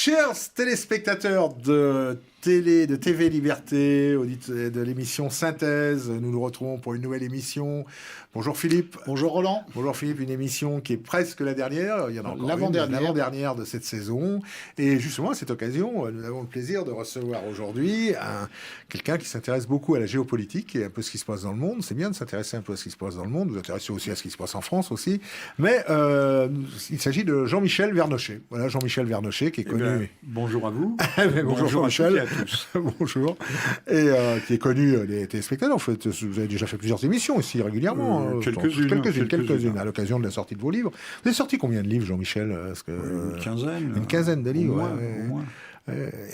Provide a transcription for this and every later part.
Chers téléspectateurs de TV Liberté, de l'émission Synthèse, nous nous retrouvons pour une nouvelle émission. Bonjour Philippe. Bonjour Roland. Bonjour Philippe, une émission qui est presque la dernière. Il y en a encore l'avant-dernière de cette saison. Et justement, à cette occasion, nous avons le plaisir de recevoir aujourd'hui quelqu'un qui s'intéresse beaucoup à la géopolitique et un peu ce qui se passe dans le monde. C'est bien de s'intéresser un peu à ce qui se passe dans le monde. Vous vous intéressez aussi à ce qui se passe en France aussi. Mais il s'agit de Jean-Michel Vernochet. Voilà, Jean-Michel Vernochet qui est connu... bonjour à vous. Bonjour Michel. À tous. Bonjour. Et qui est connu des téléspectateurs. En fait, vous avez déjà fait plusieurs émissions ici régulièrement. Quelques-unes à l'occasion de la sortie de vos livres. Vous avez sorti combien de livres, Jean-Michel? Une quinzaine. Une quinzaine de livres, au moins.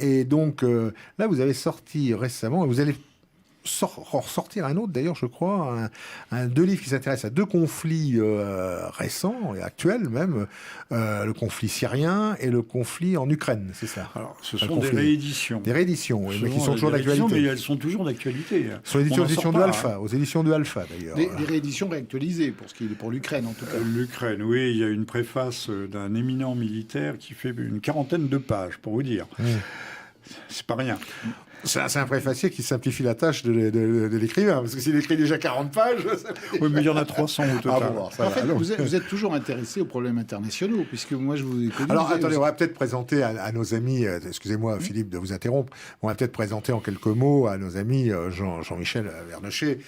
Et donc, là, vous avez sorti récemment, vous allez ressortir un autre, d'ailleurs, je crois, deux livres qui s'intéressent à deux conflits récents et actuels même, le conflit syrien et le conflit en Ukraine, c'est ça? Alors, ce sont des rééditions. Des rééditions, oui, mais qui sont toujours d'actualité. Mais elles sont toujours d'actualité. Sur les éditions de Alpha, aux éditions de Alpha, d'ailleurs. Des rééditions réactualisées, pour l'Ukraine, en tout cas. L'Ukraine, oui, il y a une préface d'un éminent militaire qui fait une quarantaine de pages, pour vous dire. C'est pas rien. C'est un préfacier qui simplifie la tâche de l'écrivain, parce que s'il écrit déjà 40 pages... Oui, mais il y en a 300 au total. En fait, vous êtes toujours intéressé aux problèmes internationaux, puisque moi, je vous ai connu... Alors, attendez, on va peut-être présenter à nos amis... excusez-moi, Philippe, de vous interrompre. On va peut-être présenter en quelques mots à nos amis Jean-Michel Vernochet.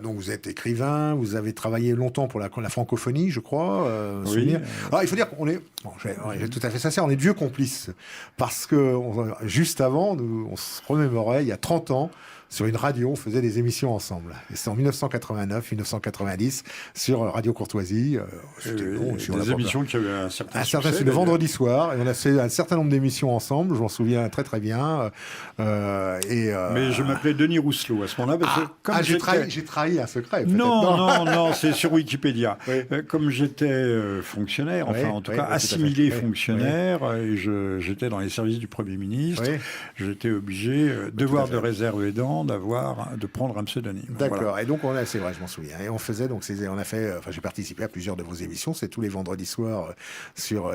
Donc, vous êtes écrivain, vous avez travaillé longtemps pour la francophonie, je crois. Oui. Alors, il faut dire qu'on est... Bon, je vais tout à fait sincère, on est de vieux complices. Parce que, juste avant, on se remémorait, il y a 30 ans, sur une radio, on faisait des émissions ensemble. Et c'est en 1989, 1990, sur Radio Courtoisie. Des émissions qui avaient un certain succès. Le vendredi soir. Et on a fait un certain nombre d'émissions ensemble. Je m'en souviens très très bien. Mais je m'appelais Denis Rousselot à ce moment-là. Parce que j'ai trahi un secret. Non, c'est sur Wikipédia. Oui. Comme j'étais fonctionnaire, en tout cas assimilé fonctionnaire, et j'étais dans les services du Premier ministre, j'étais obligé, devoir de réserve aidant, de prendre un pseudonyme. D'accord. Voilà. Et donc c'est vrai, je m'en souviens. Et on faisait j'ai participé à plusieurs de vos émissions. C'est tous les vendredis soirs sur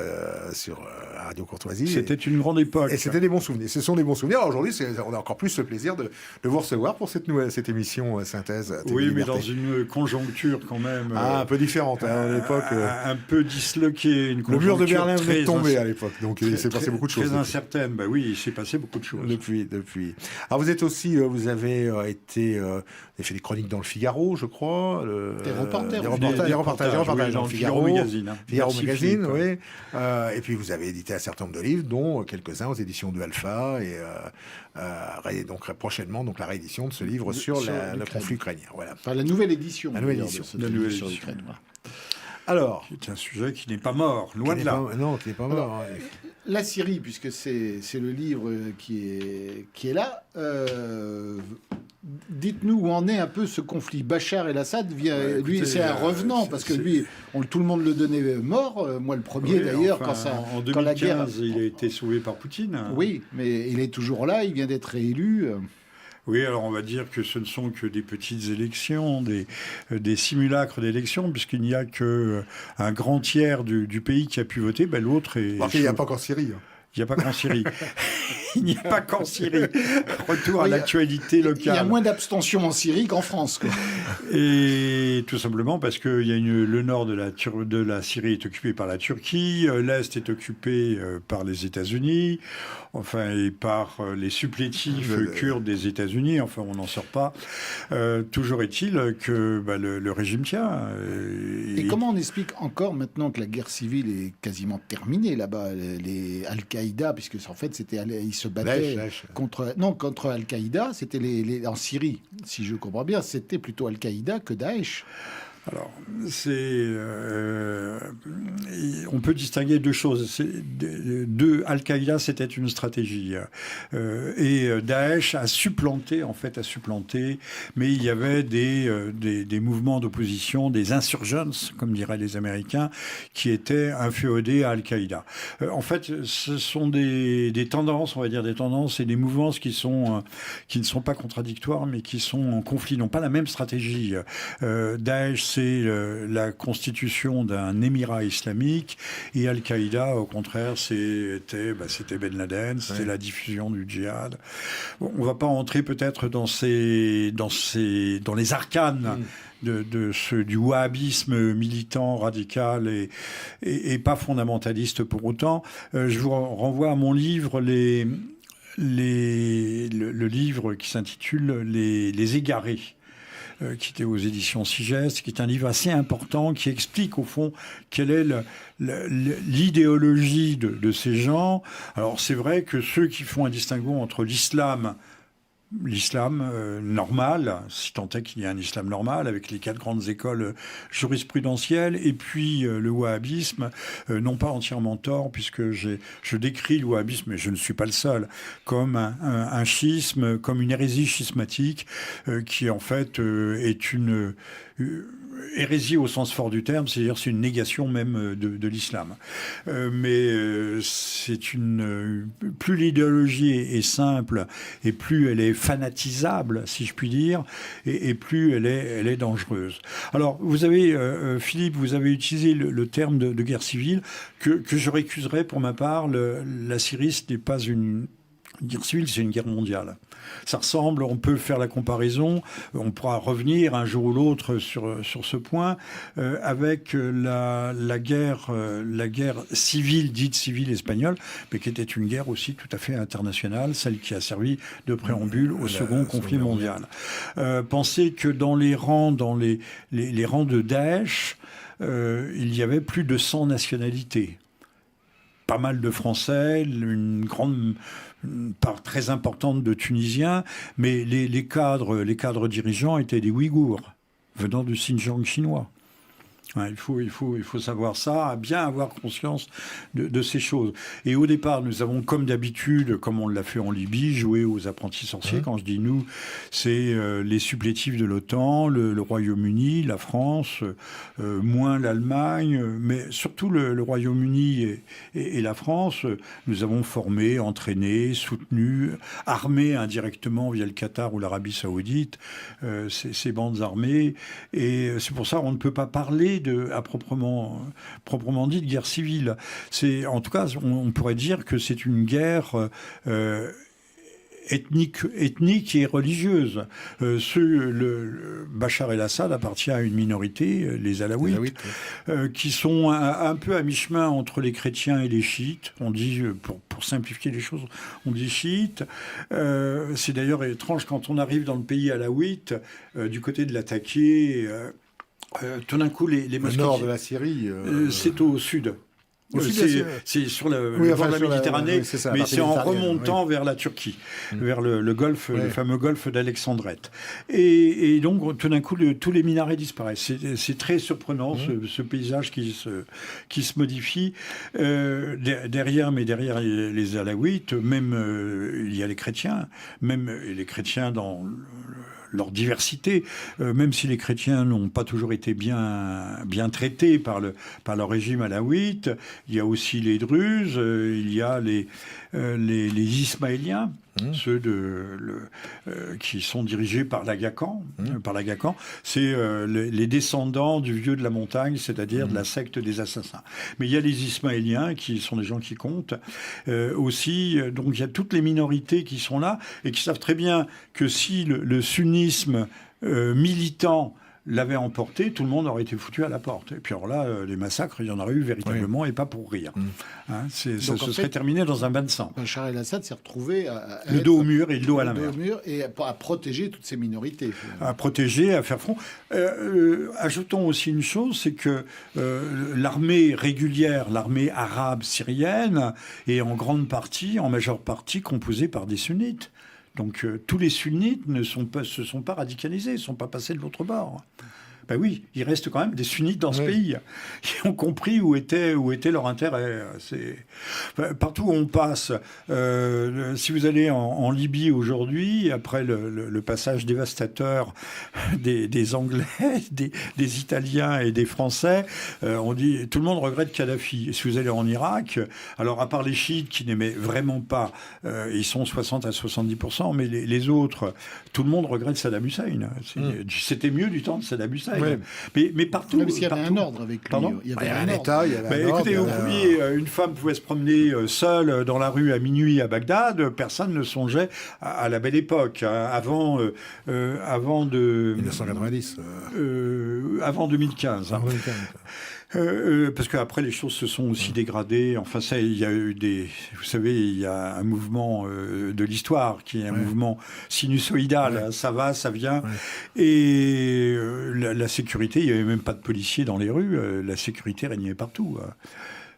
Radio Courtoisie. C'était une grande époque. Et c'était des bons souvenirs. Ce sont des bons souvenirs. Alors aujourd'hui, on a encore plus le plaisir de vous recevoir pour cette émission Synthèse. Oui, mais dans une conjoncture quand même. Un peu différente à l'époque. Un peu disloquée. Le mur de Berlin venait de tomber à l'époque. Donc il s'est passé beaucoup de choses. Très incertaine. Bah oui, il s'est passé beaucoup de choses. Depuis. Alors vous êtes aussi, vous avez fait des chroniques dans le Figaro, je crois. Des reportages dans le Figaro Magazine. Figaro Magazine, oui. Et puis vous avez édité un certain nombre de livres, dont quelques-uns aux éditions de Alpha, et donc prochainement la réédition de ce livre sur le conflit ukrainien. Voilà. Enfin, la nouvelle édition. La nouvelle édition. Sur l'Ukraine. Voilà. Alors, c'est un sujet qui n'est pas mort, loin de là. Non, qui n'est pas mort. La Syrie, puisque c'est le livre qui est là. Dites-nous où en est un peu ce conflit. Bachar el-Assad, lui, c'est un revenant, parce que lui, tout le monde le donnait mort, moi le premier d'ailleurs, en 2015, la guerre... il a été sauvé par Poutine. Oui, mais il est toujours là, il vient d'être réélu. Oui, alors on va dire que ce ne sont que des petites élections, des simulacres d'élections, puisqu'il n'y a qu'un grand tiers du pays qui a pu voter. L'autre est... Il n'y a pas qu'en Syrie. Il n'y a pas qu'en Syrie. Il n'y a pas qu'en Syrie. Retour à l'actualité locale. Il y a moins d'abstention en Syrie qu'en France, quoi. Et tout simplement parce que le nord de la Syrie est occupé par la Turquie, l'Est est occupé par les États-Unis, et par les supplétifs kurdes des États-Unis. Enfin, on n'en sort pas. Toujours est-il que le régime tient. Et comment on explique encore maintenant que la guerre civile est quasiment terminée là-bas, les Al-Qaïda, puisque en fait ils se battaient contre Al-Qaïda, c'était en Syrie, si je comprends bien, c'était plutôt Al-Qaïda que Daesh. Alors, on peut distinguer deux choses. Al-Qaïda, c'était une stratégie. Et Daesh a supplanté, mais il y avait des mouvements d'opposition, des insurgences, comme diraient les Américains, qui étaient inféodés à Al-Qaïda. En fait, ce sont des tendances, on va dire des tendances, et des mouvements qui ne sont pas contradictoires, mais qui sont en conflit, n'ont pas la même stratégie. Daesh c'est la constitution d'un émirat islamique, et Al-Qaïda, au contraire, c'était Ben Laden, c'était la diffusion du djihad. Bon, on ne va pas entrer peut-être dans les arcanes du wahhabisme militant, radical et pas fondamentaliste pour autant. Je vous renvoie à mon livre, le livre qui s'intitule Les Égarés, qui était aux éditions Sigest, qui est un livre assez important, qui explique au fond quelle est l'idéologie de ces gens. Alors c'est vrai que ceux qui font un distinguo entre l'islam normal, si tant est qu'il y a un islam normal, avec les 4 grandes écoles jurisprudentielles, et puis le wahhabisme, n'ont pas entièrement tort, puisque je décris le wahhabisme, mais je ne suis pas le seul, comme un schisme, comme une hérésie schismatique, qui en fait est une hérésie au sens fort du terme, c'est-à-dire c'est une négation même de l'islam. Mais plus l'idéologie est simple et plus elle est fanatisable, si je puis dire, et plus elle est dangereuse. Alors, vous avez, Philippe, vous avez utilisé le terme de guerre civile que je récuserais pour ma part. La Syrie, ce n'est pas une guerre civile, c'est une guerre mondiale. Ça ressemble, on peut faire la comparaison, on pourra revenir un jour ou l'autre sur ce point, avec la guerre civile, dite civile espagnole, mais qui était une guerre aussi tout à fait internationale, celle qui a servi de préambule au second conflit mondial. Pensez que dans les rangs de Daesh, il y avait plus de 100 nationalités. Pas mal de Français, une part très importante de Tunisiens, mais les cadres dirigeants étaient des Ouïghours, venant du Xinjiang chinois. Il faut savoir ça, bien avoir conscience de ces choses. Et au départ, nous avons, comme d'habitude, comme on l'a fait en Libye, joué aux apprentis sorciers. Quand je dis nous, c'est les supplétifs de l'OTAN, le Royaume-Uni, la France, moins l'Allemagne, mais surtout le Royaume-Uni et la France. Nous avons formé, entraîné, soutenu, armé indirectement via le Qatar ou l'Arabie Saoudite ces bandes armées. Et c'est pour ça qu'on ne peut pas parler à proprement dit de guerre civile. En tout cas, on pourrait dire que c'est une guerre ethnique et religieuse. Bachar el-Assad appartient à une minorité, les Alaouites, qui sont un peu à mi-chemin entre les chrétiens et les chiites. On dit, pour simplifier les choses, on dit chiites. C'est d'ailleurs étrange quand on arrive dans le pays alaouite, du côté de l'attaquer. Tout d'un coup, les mosquées... Le nord de la Syrie... c'est au sud. C'est sur le bord de la Méditerranée, mais c'est en remontant vers la Turquie, vers le golfe, le fameux golfe d'Alexandrette. Et donc, tout d'un coup, tous les minarets disparaissent. C'est très surprenant, ce paysage qui se modifie. Derrière les Alaouites, même il y a les chrétiens, même les chrétiens dans leur diversité, même si les chrétiens n'ont pas toujours été bien traités par le régime alaouite. Il y a aussi les Druzes, il y a les Ismaéliens, ceux qui sont dirigés par l'Aga Khan. C'est les descendants du vieux de la montagne, c'est-à-dire de la secte des assassins. Mais il y a les Ismaéliens, qui sont des gens qui comptent aussi. Donc il y a toutes les minorités qui sont là et qui savent très bien que si le sunnisme militant l'avait emporté, tout le monde aurait été foutu à la porte. Et puis alors là, les massacres, il y en aurait eu véritablement, et pas pour rire. Ça se serait terminé dans un bain de sang. Bachar el-Assad s'est retrouvé le dos au mur et le dos à la mer. Et à protéger toutes ces minorités. À protéger, à faire front. Ajoutons aussi une chose, c'est que l'armée régulière, l'armée arabe syrienne, est en majeure partie composée par des sunnites. Donc tous les sunnites se sont pas radicalisés, ne sont pas passés de l'autre bord. Ben oui, il reste quand même des sunnites dans ce pays. Ils ont compris où était leur intérêt. Partout où on passe, si vous allez en Libye aujourd'hui, après le passage dévastateur des Anglais, des Italiens et des Français, on dit tout le monde regrette Kadhafi. Et si vous allez en Irak, alors à part les chiites qui n'aimaient vraiment pas, ils sont 60 à 70%, mais les autres, tout le monde regrette Saddam Hussein. C'était mieux du temps de Saddam Hussein. bataille. Mais partout. Même s'il y avait partout. un ordre avec lui. Pardon, il y avait un État, il y avait un ordre. Écoutez, une femme pouvait se promener seule dans la rue à minuit à Bagdad. Personne ne songeait à la belle époque, hein, avant de 1990. avant 2015. Hein. 2015. Parce qu'après les choses se sont aussi dégradées. Enfin, ça, il y a eu vous savez, il y a un mouvement de l'histoire qui est un mouvement sinusoïdal. Ça va, ça vient. Et la sécurité, il n'y avait même pas de policiers dans les rues. La sécurité régnait partout.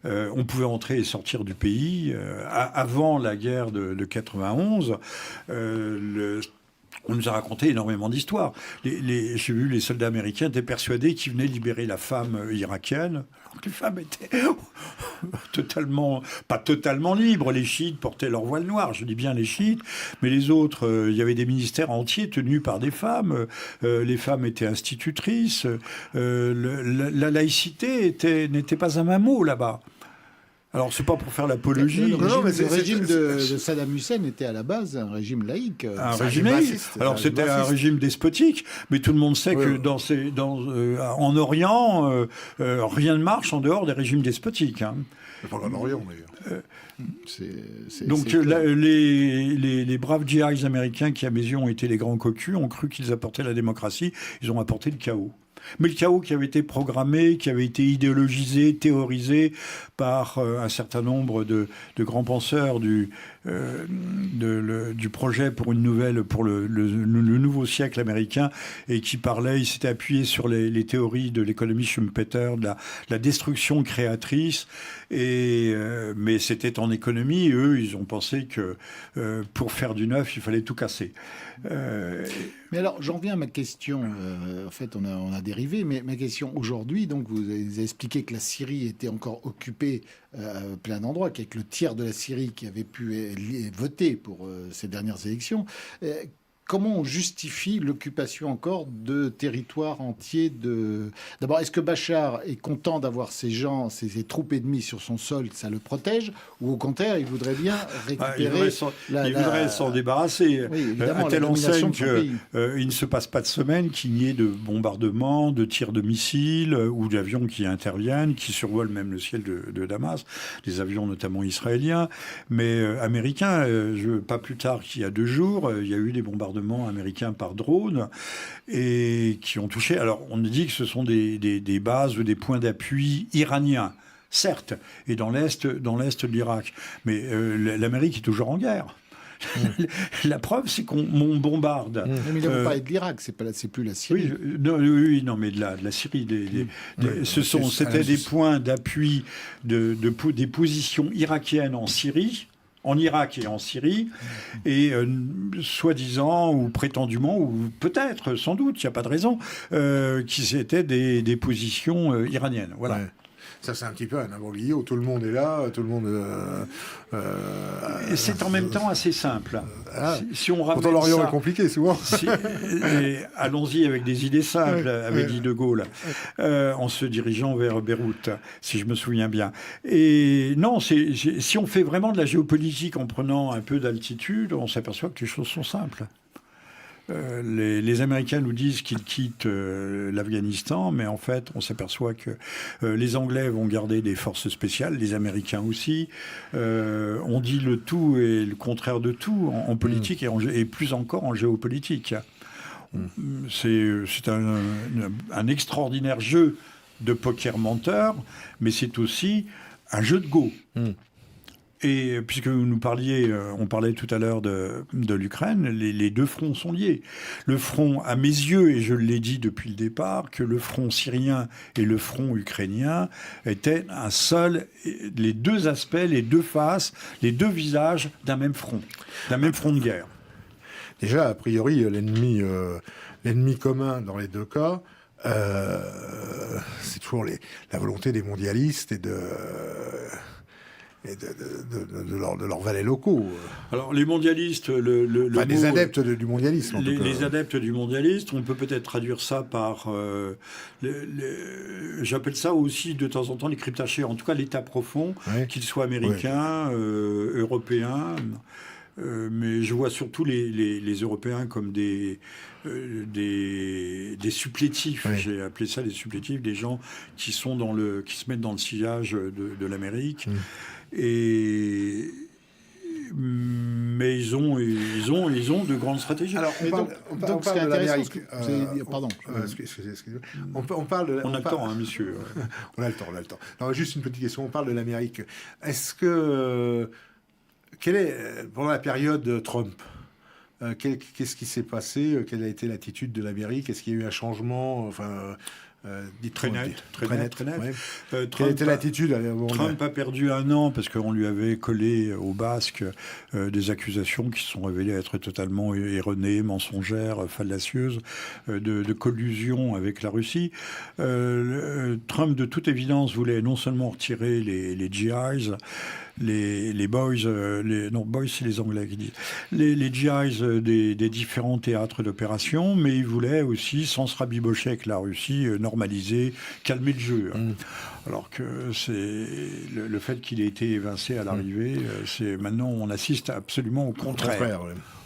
On pouvait entrer et sortir du pays. Avant la guerre de 91, on nous a raconté énormément d'histoires. J'ai vu les soldats américains étaient persuadés qu'ils venaient libérer la femme irakienne. Les femmes étaient pas totalement libres. Les chiites portaient leur voile noir. Je dis bien les chiites. Mais les autres, il y avait des ministères entiers tenus par des femmes. Les femmes étaient institutrices. La laïcité n'était pas un mot là-bas. Alors, c'est pas pour faire l'apologie. Le régime de Saddam Hussein était à la base un régime laïque. Un régime laïque. Alors, c'était un régime despotique, mais tout le monde sait que en Orient, rien ne marche en dehors des régimes despotiques. Hein. Pas en Orient, d'ailleurs. Donc, les braves djihadistes américains, qui à mes yeux ont été les grands cocus, ont cru qu'ils apportaient la démocratie. Ils ont apporté le chaos. Mais le chaos qui avait été programmé, qui avait été idéologisé, théorisé par un certain nombre de grands penseurs du projet pour le nouveau siècle américain, et qui parlait, il s'était appuyé sur les théories de l'économie Schumpeter, de la destruction créatrice, mais c'était en économie, et eux, ils ont pensé que pour faire du neuf, il fallait tout casser. Mais alors, j'en viens à ma question. En fait, on a dérivé, mais ma question aujourd'hui, donc vous avez expliqué que la Syrie était encore occupée à plein d'endroits, qu'avec le tiers de la Syrie qui avait pu voter pour ces dernières élections. Comment on justifie l'occupation encore de territoires entiers D'abord, est-ce que Bachar est content d'avoir ses troupes ennemies sur son sol, ça le protège, ou au contraire, il voudrait bien récupérer... il voudrait s'en débarrasser, à telle enseigne qu'il ne se passe pas de semaine qu'il n'y ait de bombardements, de tirs de missiles, ou d'avions qui interviennent, qui survolent même le ciel de Damas, des avions notamment israéliens, mais américains. Pas plus tard qu'il y a 2 jours, il y a eu des bombardements américains par drone, et qui ont touché... Alors, on dit que ce sont des bases ou des points d'appui iraniens, certes, et dans l'est de l'Irak. Mais l'Amérique est toujours en guerre. La preuve, c'est qu'on bombarde. Mais il n'a pas parlé de l'Irak, c'est plus la Syrie. Non, mais de la Syrie. C'était des points d'appui des positions irakiennes en Syrie, en Irak et en Syrie, et soi-disant, ou prétendument, ou peut-être, sans doute, il n'y a pas de raison, qui étaient des positions iraniennes. Voilà. Ouais. Ça, c'est un petit peu un imbroglio. Tout le monde est là, tout le monde... Et c'est en même temps assez simple. Si on ramène pourtant, l'Orient est compliqué, souvent. Allons-y avec des idées simples, avait dit De Gaulle, en se dirigeant vers Beyrouth, si je me souviens bien. Et non, si on fait vraiment de la géopolitique en prenant un peu d'altitude, on s'aperçoit que les choses sont simples. Les Américains nous disent qu'ils quittent l'Afghanistan, mais en fait, on s'aperçoit que les Anglais vont garder des forces spéciales, les Américains aussi. On dit le tout et le contraire de tout en politique et plus encore en géopolitique. C'est un extraordinaire jeu de poker menteur, mais c'est aussi un jeu de go. Et puisque on parlait tout à l'heure de l'Ukraine, les 2 fronts sont liés. Le front, à mes yeux, et je l'ai dit depuis le départ, que le front syrien et le front ukrainien étaient les 2 aspects, les 2 faces, les 2 visages d'un même front de guerre. Déjà, a priori, l'ennemi commun dans les 2 cas, c'est toujours la volonté des mondialistes et de leurs valets locaux. Alors, les mondialistes... des adeptes du mondialisme, en tout cas. Les adeptes du mondialisme, on peut peut-être traduire ça par... j'appelle ça aussi, de temps en temps, les cryptachés, en tout cas l'État profond, qu'il soit américain, européen... Mais je vois surtout les Européens comme des supplétifs. Oui. J'ai appelé ça des supplétifs, des gens qui se mettent dans le sillage de l'Amérique. Mais ils ont de grandes stratégies. Alors, on parle de l'Amérique. Pardon. On parle de. On a le temps, hein, monsieur. On a le temps. Non, juste une petite question. On parle de l'Amérique. Est-ce que quelle est pendant la période Trump? Qu'est-ce qui s'est passé? Quelle a été l'attitude de l'Amérique? Est-ce qu'il y a eu un changement? Très net. Ouais. Quelle était l'attitude? Trump a perdu 1 an parce qu'on lui avait collé au basque des accusations qui se sont révélées être totalement erronées, mensongères, fallacieuses, de collusion avec la Russie. Trump, de toute évidence, voulait non seulement retirer les GIs, les boys, boys c'est les Anglais qui disent, les GIs des différents théâtres d'opération, mais il voulait aussi, sans se rabibocher avec la Russie, normaliser, calmer le jeu. Alors que c'est le fait qu'il ait été évincé à l'arrivée, c'est maintenant on assiste absolument au contraire.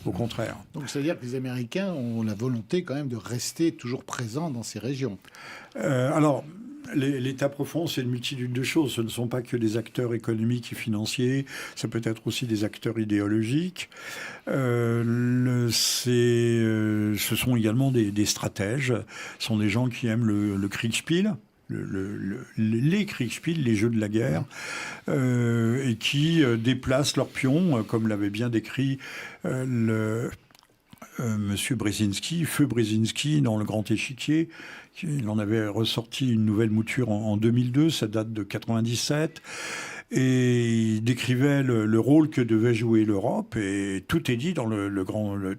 Au contraire. Donc c'est-à-dire que les Américains ont la volonté quand même de rester toujours présents dans ces régions. Alors, l'État profond, c'est une multitude de choses. Ce ne sont pas que des acteurs économiques et financiers, ça peut être aussi des acteurs idéologiques. Ce sont également des stratèges. Ce sont des gens qui aiment le Kriegspiel. Les Kriegspiel, les jeux de la guerre, et qui déplacent leurs pions, comme l'avait bien décrit Monsieur Brzezinski, Feu Brzezinski, dans Le Grand Échiquier. Il en avait ressorti une nouvelle mouture en 2002, ça date de 97. Et il décrivait le rôle que devait jouer l'Europe, et tout est dit dans le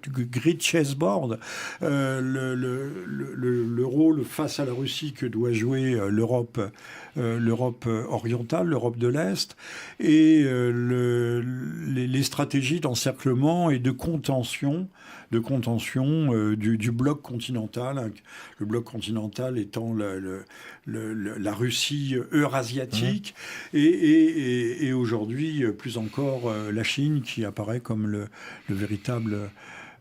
Great Chessboard, le rôle face à la Russie que doit jouer l'Europe orientale, l'Europe de l'Est, et les stratégies d'encerclement et de contention du bloc continental, le bloc continental étant la Russie eurasiatique, et aujourd'hui, plus encore, la Chine qui apparaît comme le véritable,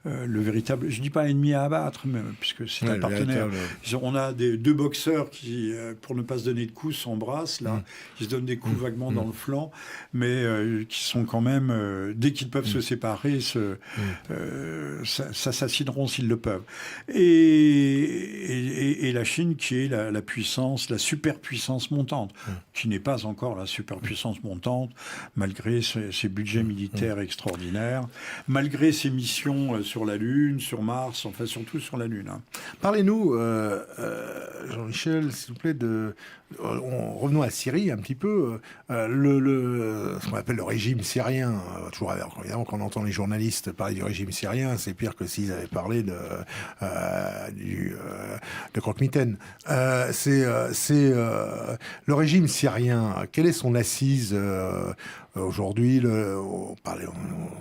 je dis pas ennemi à abattre, mais, puisque c'est un partenaire. On a deux boxeurs qui, pour ne pas se donner de coups, s'embrassent, là, qui se donnent des coups vaguement dans le flanc, mais qui sont quand même, dès qu'ils peuvent se séparer, s'assassineront s'ils le peuvent. Et la Chine qui est la puissance, la superpuissance montante, qui n'est pas encore la superpuissance montante, malgré ses budgets militaires extraordinaires, malgré ses missions sur la Lune, sur Mars, enfin surtout sur la Lune. Parlez-nous, Jean-Michel, s'il vous plaît, revenons à la Syrie un petit peu. Ce qu'on appelle le régime syrien, toujours évidemment quand on entend les journalistes parler du régime syrien, c'est pire que s'ils avaient parlé de croque-mitaine. Le régime syrien, quelle est son assise aujourd'hui? On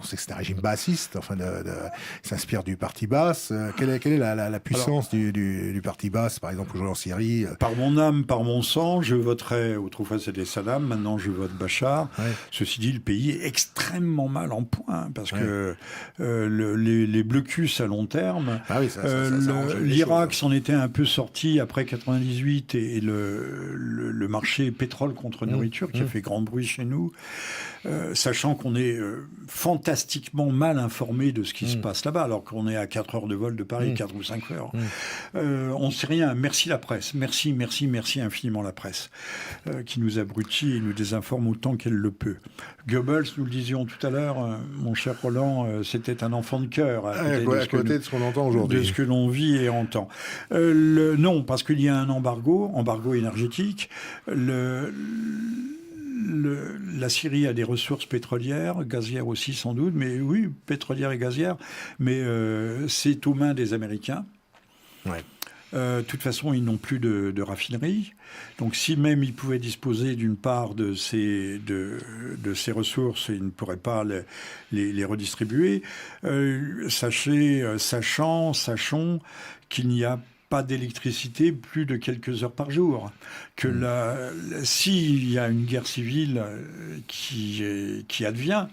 sait que c'est un régime bassiste, enfin, il s'inspire du parti basse. Quelle est la puissance du parti basse, par exemple, aujourd'hui en Syrie? Par mon âme, par mon sang, je voterai, autrefois c'était Saddam, maintenant je vote Bachar. Ouais. Ceci dit, le pays est extrêmement mal en point, parce que les blocus à long terme, l'Irak s'en était un peu sorti après 98, et le marché pétrole contre nourriture qui a fait grand bruit chez nous, sachant qu'on est fantastiquement mal informé de ce qui se passe là-bas, alors qu'on est à 4 heures de vol de Paris, 4 ou 5 heures. On ne sait rien. Merci la presse. Merci infiniment la presse, qui nous abrutit et nous désinforme autant qu'elle le peut. Goebbels, nous le disions tout à l'heure, mon cher Roland, c'était un enfant de cœur. À côté de ce qu'on entend aujourd'hui. De ce que l'on vit et entend. Non, parce qu'il y a un embargo énergétique. La Syrie a des ressources pétrolières, gazières aussi sans doute, mais oui, pétrolières et gazières, mais c'est aux mains des Américains. Ouais. De toute façon, ils n'ont plus de raffinerie. Donc, si même ils pouvaient disposer d'une part de ces ressources, ils ne pourraient pas les redistribuer. Sachons qu'il n'y a pas d'électricité plus de quelques heures par jour. Que s'il y a une guerre civile qui advient,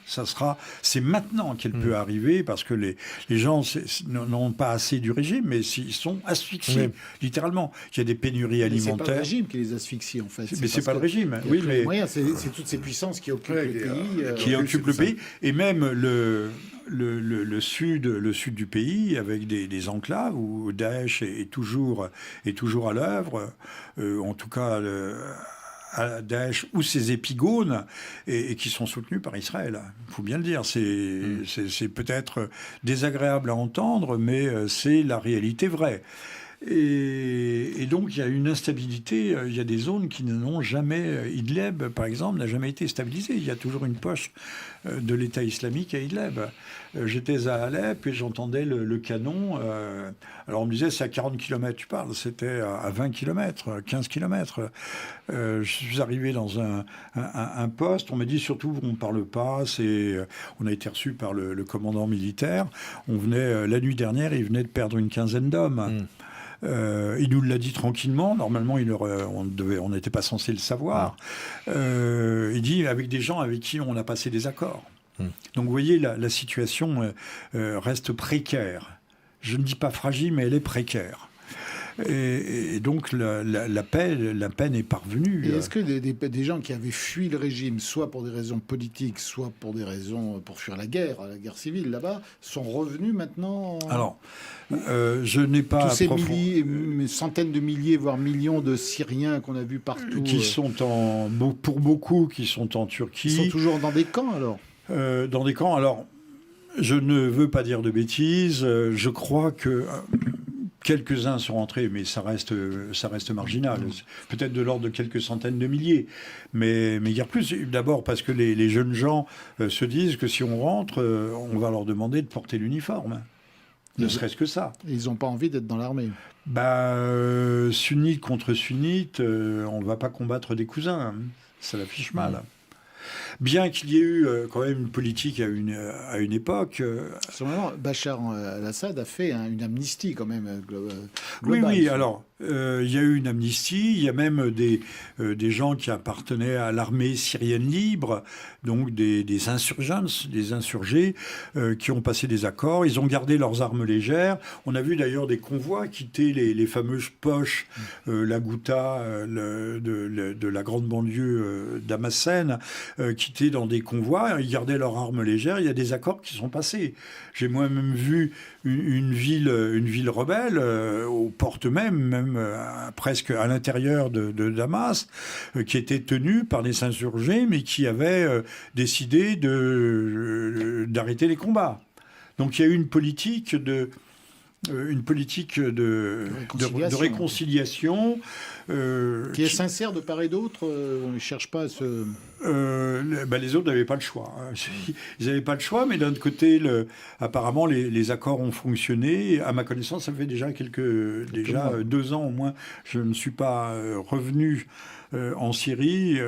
c'est maintenant qu'elle peut arriver, parce que les gens n'ont pas assez du régime, mais ils sont asphyxiés, littéralement. Il y a des pénuries alimentaires. C'est pas le régime qui les asphyxie, en fait. Mais c'est pas le régime. Oui, mais c'est toutes ces puissances qui occupent le pays. Qui occupent le pays, et même le sud du pays, avec des enclaves où Daesh est toujours à l'œuvre, en tout cas à Daesh ou ses épigones, et qui sont soutenus par Israël. Il faut bien le dire. C'est peut-être désagréable à entendre, mais c'est la réalité vraie. Et donc, il y a une instabilité. Il y a des zones qui n'ont jamais... Idlib, par exemple, n'a jamais été stabilisée. Il y a toujours une poche de l'État islamique à Idlib. J'étais à Alep et j'entendais le canon. Alors, on me disait, c'est à 40 km, tu parles. C'était à 20 km, 15 km. Je suis arrivé dans un poste. On m'a dit, surtout, on ne parle pas. On a été reçu par le commandant militaire. On venait, la nuit dernière, il venait de perdre une quinzaine d'hommes. Il nous l'a dit tranquillement. Normalement, on n'était pas censé le savoir. Il dit avec des gens avec qui on a passé des accords. Donc, vous voyez, la situation reste précaire. Je ne dis pas fragile, mais elle est précaire. Et donc la peine est parvenue. Et est-ce que des gens qui avaient fui le régime, soit pour des raisons politiques, soit pour des raisons pour fuir la guerre civile là-bas, sont revenus maintenant? Alors, je n'ai pas... Tous ces centaines de milliers, voire millions de Syriens qu'on a vus partout... Qui sont pour beaucoup, qui sont en Turquie. Ils sont toujours dans des camps, alors? Dans des camps, alors... Je ne veux pas dire de bêtises. Je crois que... quelques-uns sont rentrés, mais ça reste marginal. Peut-être de l'ordre de quelques centaines de milliers. Mais guère plus. D'abord parce que les jeunes gens se disent que si on rentre, on va leur demander de porter l'uniforme. Ne serait-ce que ça. Ils n'ont pas envie d'être dans l'armée. Sunnite contre sunnite, on ne va pas combattre des cousins. Ça l'affiche mal. Bien qu'il y ait eu quand même une politique à une époque... Bachar al-Assad a fait une amnistie quand même globale. Oui, alors... il y a eu une amnistie, il y a même des gens qui appartenaient à l'armée syrienne libre, donc des insurgés qui ont passé des accords. Ils ont gardé leurs armes légères. On a vu d'ailleurs des convois quitter les fameuses poches, la Ghouta de la grande banlieue d'Hamassen, quitter dans des convois. Ils gardaient leurs armes légères. Il y a des accords qui sont passés. J'ai moi-même vu une ville rebelle aux portes même presque à l'intérieur de Damas, qui était tenue par des insurgés, mais qui avaient décidé d'arrêter les combats. Donc il y a eu une politique de réconciliation. Qui est sincère de part et d'autre. On ne cherche pas à se... les autres n'avaient pas le choix. Ils n'avaient pas le choix, mais d'un autre côté, apparemment, les accords ont fonctionné. À ma connaissance, ça fait déjà 2 ans au moins. Je ne suis pas revenu en Syrie,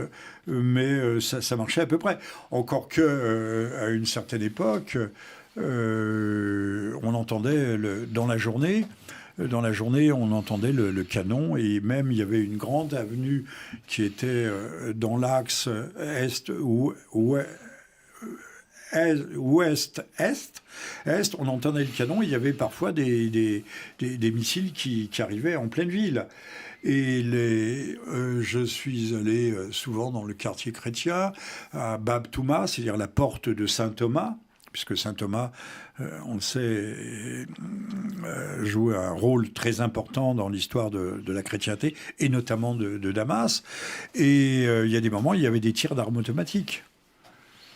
mais ça marchait à peu près. Encore qu'à une certaine époque... on entendait dans la journée, on entendait le canon, et même il y avait une grande avenue qui était dans l'axe ouest-est. On entendait le canon. Il y avait parfois des missiles qui arrivaient en pleine ville. Et je suis allé souvent dans le quartier chrétien, à Bab Touma, c'est-à-dire la porte de Saint Thomas, puisque saint Thomas, on le sait, joue un rôle très important dans l'histoire de la chrétienté, et notamment de Damas. Et il y a des moments, il y avait des tirs d'armes automatiques.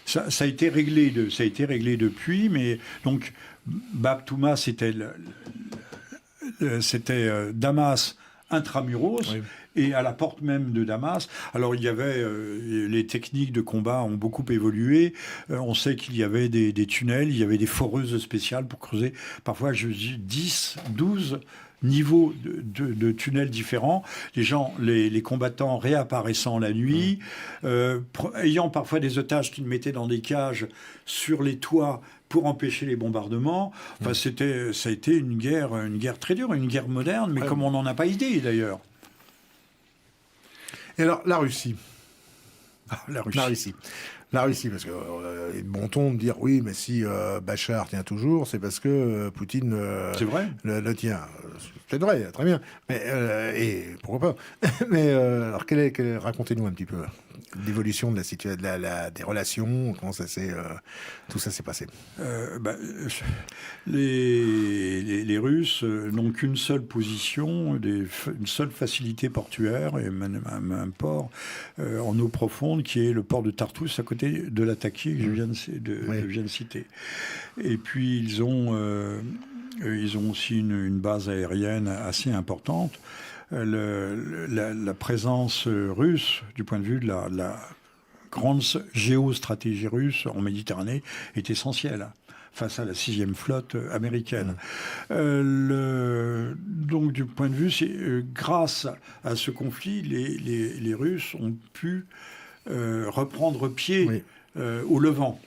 Ça a été réglé depuis, mais donc Bab Touma, c'était Damas intramuros. Oui. Et à la porte même de Damas. Alors, il y avait... les techniques de combat ont beaucoup évolué. On sait qu'il y avait des tunnels, il y avait des foreuses spéciales pour creuser. Parfois, je dis 10, 12 niveaux de tunnels différents. Les combattants réapparaissant la nuit, ayant parfois des otages qu'ils mettaient dans des cages sur les toits pour empêcher les bombardements. Enfin, ça a été une guerre très dure, une guerre moderne, mais comme on n'en a pas idée d'ailleurs. Et alors, la Russie. La Russie. La Russie, parce que il est de bon ton de dire oui, mais si Bachar tient toujours, c'est parce que Poutine c'est vrai. Le tient. C'est vrai, très bien. Mais et pourquoi pas. Mais alors, racontez-nous un petit peu l'évolution de la situation, des relations, comment ça s'est tout ça s'est passé. Les Russes n'ont qu'une seule position, une seule facilité portuaire et même un port en eau profonde qui est le port de Tartous à côté de Latakia que je viens de citer. Et puis ils ont aussi une base aérienne assez importante. La présence russe, du point de vue de la grande géostratégie russe en Méditerranée, est essentielle face à la 6e flotte américaine. Donc, du point de vue, grâce à ce conflit, les Russes ont pu reprendre pied au Levant.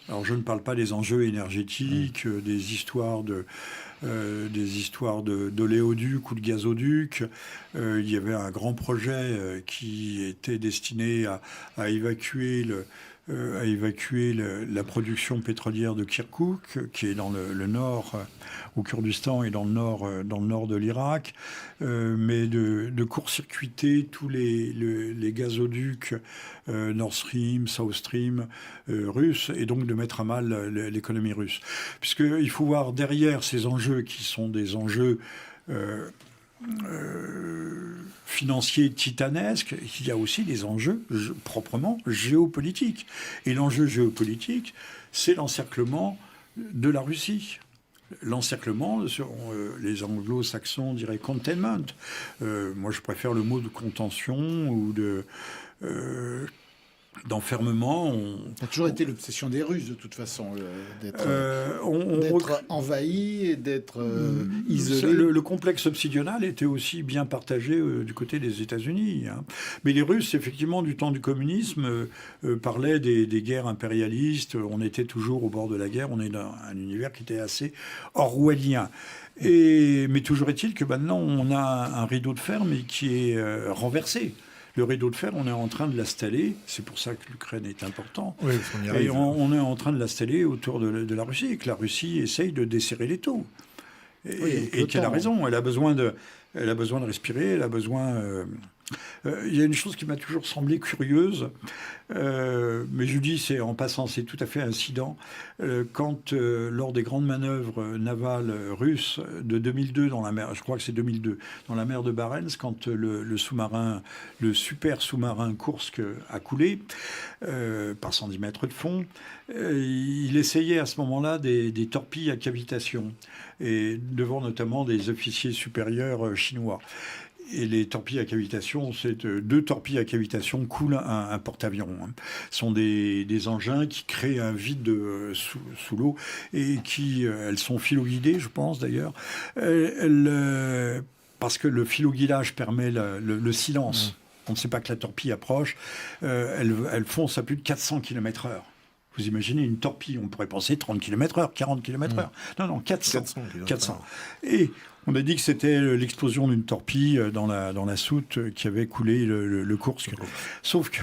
Alors, je ne parle pas des enjeux énergétiques, des histoires d'oléoduc ou de gazoduc. Il y avait un grand projet qui était destiné à évacuer la production pétrolière de Kirkouk, qui est dans le nord, au Kurdistan et dans le nord de l'Irak, mais de court-circuiter tous les gazoducs Nord Stream, South Stream russes, et donc de mettre à mal l'économie russe. Puisqu'il faut voir derrière ces enjeux qui sont des enjeux financiers titanesques, il y a aussi des enjeux proprement géopolitiques. Et l'enjeu géopolitique, c'est l'encerclement de la Russie. L'encerclement, les anglo-saxons diraient containment. Moi, je préfère le mot de contention ou d'enfermement. Ça a toujours été l'obsession des Russes, de toute façon, d'être envahi et d'être isolé. Le complexe obsidional était aussi bien partagé du côté des États-Unis. Hein. Mais les Russes, effectivement, du temps du communisme, parlaient des guerres impérialistes. On était toujours au bord de la guerre. On est dans un univers qui était assez orwellien. Mais toujours est-il que maintenant, on a un rideau de fer, mais qui est renversé. Le rideau de fer, on est en train de l'installer. C'est pour ça que l'Ukraine est important. Oui, on y arrive. Et on est en train de l'installer autour de la Russie. Et que la Russie essaye de desserrer les taux. Et qu'elle a raison. Elle a besoin de respirer. Elle a besoin... il y a une chose qui m'a toujours semblé curieuse, mais je dis, c'est en passant, c'est tout à fait incident. Quand, lors des grandes manœuvres navales russes de 2002 dans la mer, je crois que c'est 2002, dans la mer de Barents, quand le super sous-marin Kursk a coulé par 110 mètres de fond, il essayait à ce moment-là des torpilles à cavitation, et devant notamment des officiers supérieurs chinois. Et les torpilles à cavitation, c'est 2 torpilles à cavitation coulent un porte-avions. Hein. Ce sont des engins qui créent un vide sous l'eau et elles sont filoguidées, je pense d'ailleurs, parce que le filoguidage permet le silence. On ne sait pas que la torpille approche. Elle fonce à plus de 400 km/h. Vous imaginez une torpille, on pourrait penser 30 km/h, 40 km/h. Non, 400. Et on a dit que c'était l'explosion d'une torpille dans la soute qui avait coulé le Kursk. Sauf que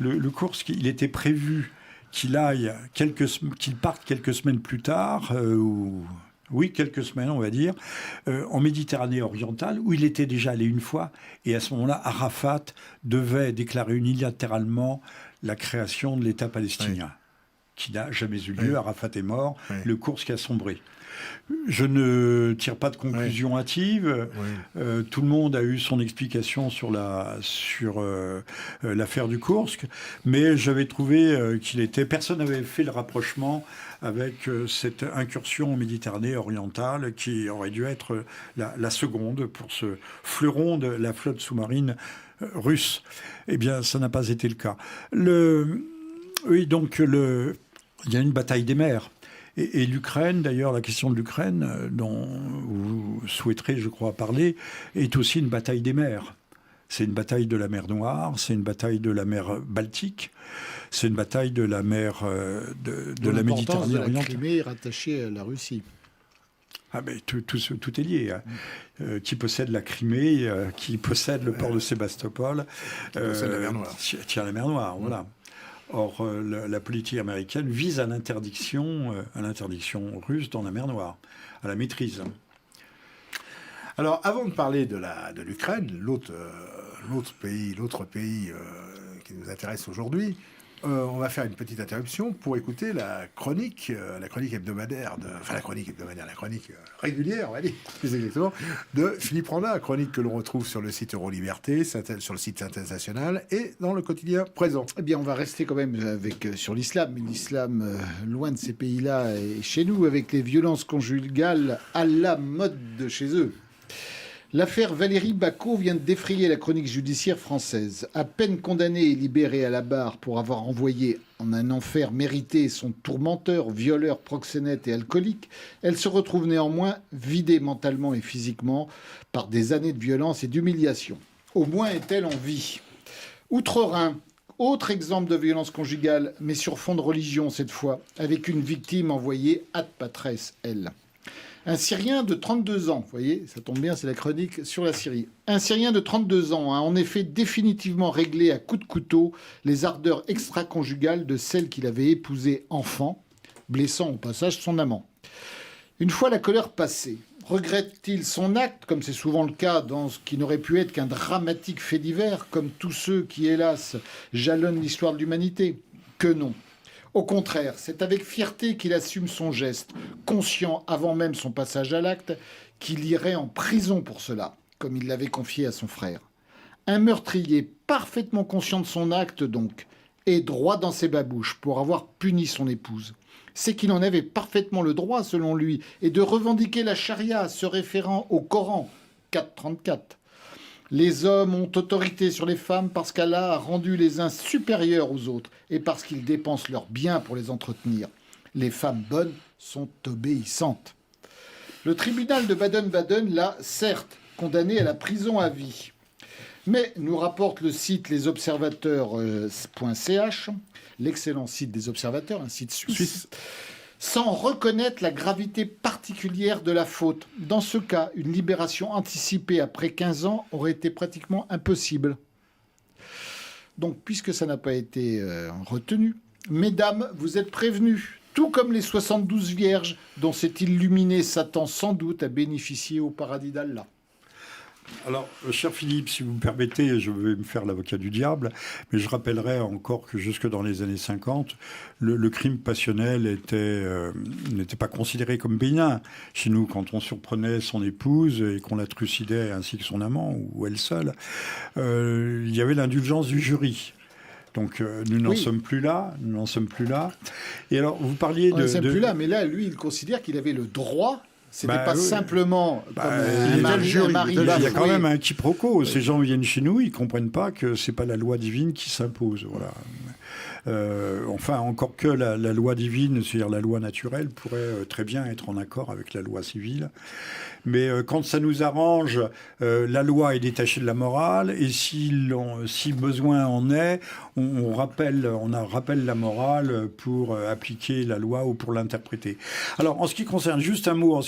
le Kursk, il était prévu qu'il parte quelques semaines plus tard, quelques semaines, on va dire, en Méditerranée orientale, où il était déjà allé une fois. Et à ce moment-là, Arafat devait déclarer unilatéralement la création de l'État palestinien, qui n'a jamais eu lieu. Arafat est mort, le Kursk a sombré. Je ne tire pas de conclusion hâtive. Tout le monde a eu son explication sur l'affaire du Kursk, mais j'avais trouvé personne n'avait fait le rapprochement avec cette incursion en Méditerranée orientale qui aurait dû être la seconde pour ce fleuron de la flotte sous-marine russe. Eh bien, ça n'a pas été le cas. Donc, il y a une bataille des mers. Et l'Ukraine, d'ailleurs, la question de l'Ukraine, dont vous souhaiterez, je crois, parler, est aussi une bataille des mers. C'est une bataille de la mer Noire, c'est une bataille de la mer Baltique, c'est une bataille de la mer de la Méditerranée orientale. La Crimée est rattachée à la Russie. Ah ben, tout est lié. Qui possède la Crimée, qui possède le port de Sébastopol, qui possède la mer Noire. Tient la mer Noire, voilà. Or, la politique américaine vise à l'interdiction russe dans la mer Noire, à la maîtrise. Alors, avant de parler de l'Ukraine, l'autre pays qui nous intéresse aujourd'hui, on va faire une petite interruption pour écouter la chronique hebdomadaire, la chronique régulière, on va dire, plus exactement, de Philippe Randa, chronique que l'on retrouve sur le site Euroliberté, sur le site Synthèse Nationale et dans le quotidien présent. Eh bien, on va rester quand même sur l'islam, mais l'islam, loin de ces pays-là, et chez nous, avec les violences conjugales à la mode de chez eux. L'affaire Valérie Bacot vient de défrayer la chronique judiciaire française. À peine condamnée et libérée à la barre pour avoir envoyé en un enfer mérité son tourmenteur, violeur, proxénète et alcoolique, elle se retrouve néanmoins vidée mentalement et physiquement par des années de violence et d'humiliation. Au moins est-elle en vie. Outre-Rhin, autre exemple de violence conjugale, mais sur fond de religion cette fois, avec une victime envoyée ad patresse, elle. Un Syrien de 32 ans, vous voyez, ça tombe bien, c'est la chronique sur la Syrie. Un Syrien de 32 ans a en effet définitivement réglé à coups de couteau les ardeurs extra-conjugales de celle qu'il avait épousée enfant, blessant au passage son amant. Une fois la colère passée, regrette-t-il son acte, comme c'est souvent le cas dans ce qui n'aurait pu être qu'un dramatique fait divers, comme tous ceux qui, hélas, jalonnent l'histoire de l'humanité? Que non. Au contraire, c'est avec fierté qu'il assume son geste, conscient avant même son passage à l'acte qu'il irait en prison pour cela, comme il l'avait confié à son frère. Un meurtrier parfaitement conscient de son acte, donc, et droit dans ses babouches pour avoir puni son épouse. C'est qu'il en avait parfaitement le droit, selon lui, et de revendiquer la charia se référant au Coran, 4.34. Les hommes ont autorité sur les femmes parce qu'Allah a rendu les uns supérieurs aux autres et parce qu'ils dépensent leurs biens pour les entretenir. Les femmes bonnes sont obéissantes. Le tribunal de Baden-Baden l'a, certes, condamné à la prison à vie. Mais, nous rapporte le site lesobservateurs.ch, l'excellent site des observateurs, un site suisse, sans reconnaître la gravité particulière de la faute. Dans ce cas, une libération anticipée après 15 ans aurait été pratiquement impossible. Donc, puisque ça n'a pas été retenu, mesdames, vous êtes prévenues, tout comme les 72 vierges dont cet illuminé Satan sans doute a bénéficié au paradis d'Allah. Alors, cher Philippe, si vous me permettez, je vais me faire l'avocat du diable, mais je rappellerai encore que jusque dans les années 50, le crime passionnel n'était pas considéré comme bénin. Chez nous, quand on surprenait son épouse et qu'on la trucidait ainsi que son amant, ou elle seule, il y avait l'indulgence du jury. Donc nous n'en sommes plus là, Et alors, vous parliez on de... On n'en sommes plus là, mais là, lui, il considère qu'il avait le droit... C'était pas simplement comme un mari. Il y a quand même un quiproquo. Ces gens viennent chez nous, ils comprennent pas que c'est pas la loi divine qui s'impose. Voilà. Enfin, encore que la loi divine, c'est-à-dire la loi naturelle, pourrait très bien être en accord avec la loi civile. Mais quand ça nous arrange, la loi est détachée de la morale, et si besoin en est, on rappelle la morale pour appliquer la loi ou pour l'interpréter. Alors, en ce qui concerne, juste un mot,